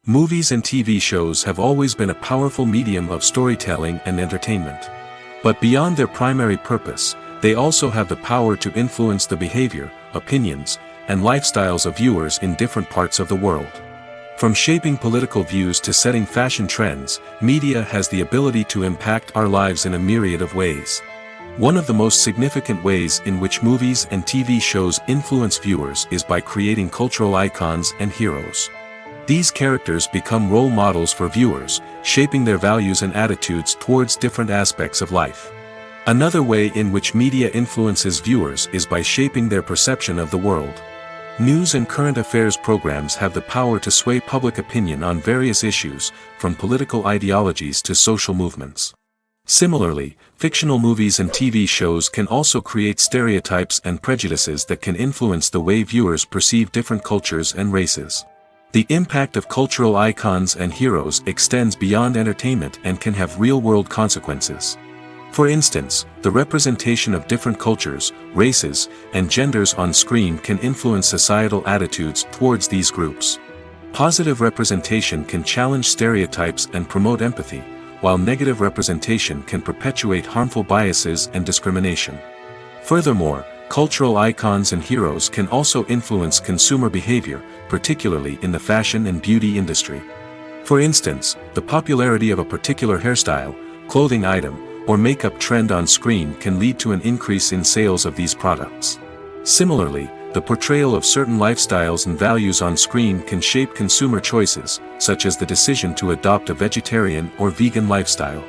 Movies and TV shows have always been a powerful medium of storytelling and entertainment. But beyond their primary purpose, they also have the power to influence the behavior, opinions, and lifestyles of viewers in different parts of the world. From shaping political views to setting fashion trends, media has the ability to impact our lives in a myriad of ways. One of the most significant ways in which movies and TV shows influence viewers is by creating cultural icons and heroes. These characters become role models for viewers, shaping their values and attitudes towards different aspects of life. Another way in which media influences viewers is by shaping their perception of the world. News and current affairs programs have the power to sway public opinion on various issues, from political ideologies to social movements. Similarly, fictional movies and TV shows can also create stereotypes and prejudices that can influence the way viewers perceive different cultures and races. The impact of cultural icons and heroes extends beyond entertainment and can have real-world consequences. For instance, the representation of different cultures, races, and genders on screen can influence societal attitudes towards these groups. Positive representation can challenge stereotypes and promote empathy, while negative representation can perpetuate harmful biases and discrimination. Furthermore, cultural icons and heroes can also influence consumer behavior, particularly in the fashion and beauty industry. For instance, the popularity of a particular hairstyle, clothing item, or makeup trend on screen can lead to an increase in sales of these products. Similarly, the portrayal of certain lifestyles and values on screen can shape consumer choices, such as the decision to adopt a vegetarian or vegan lifestyle.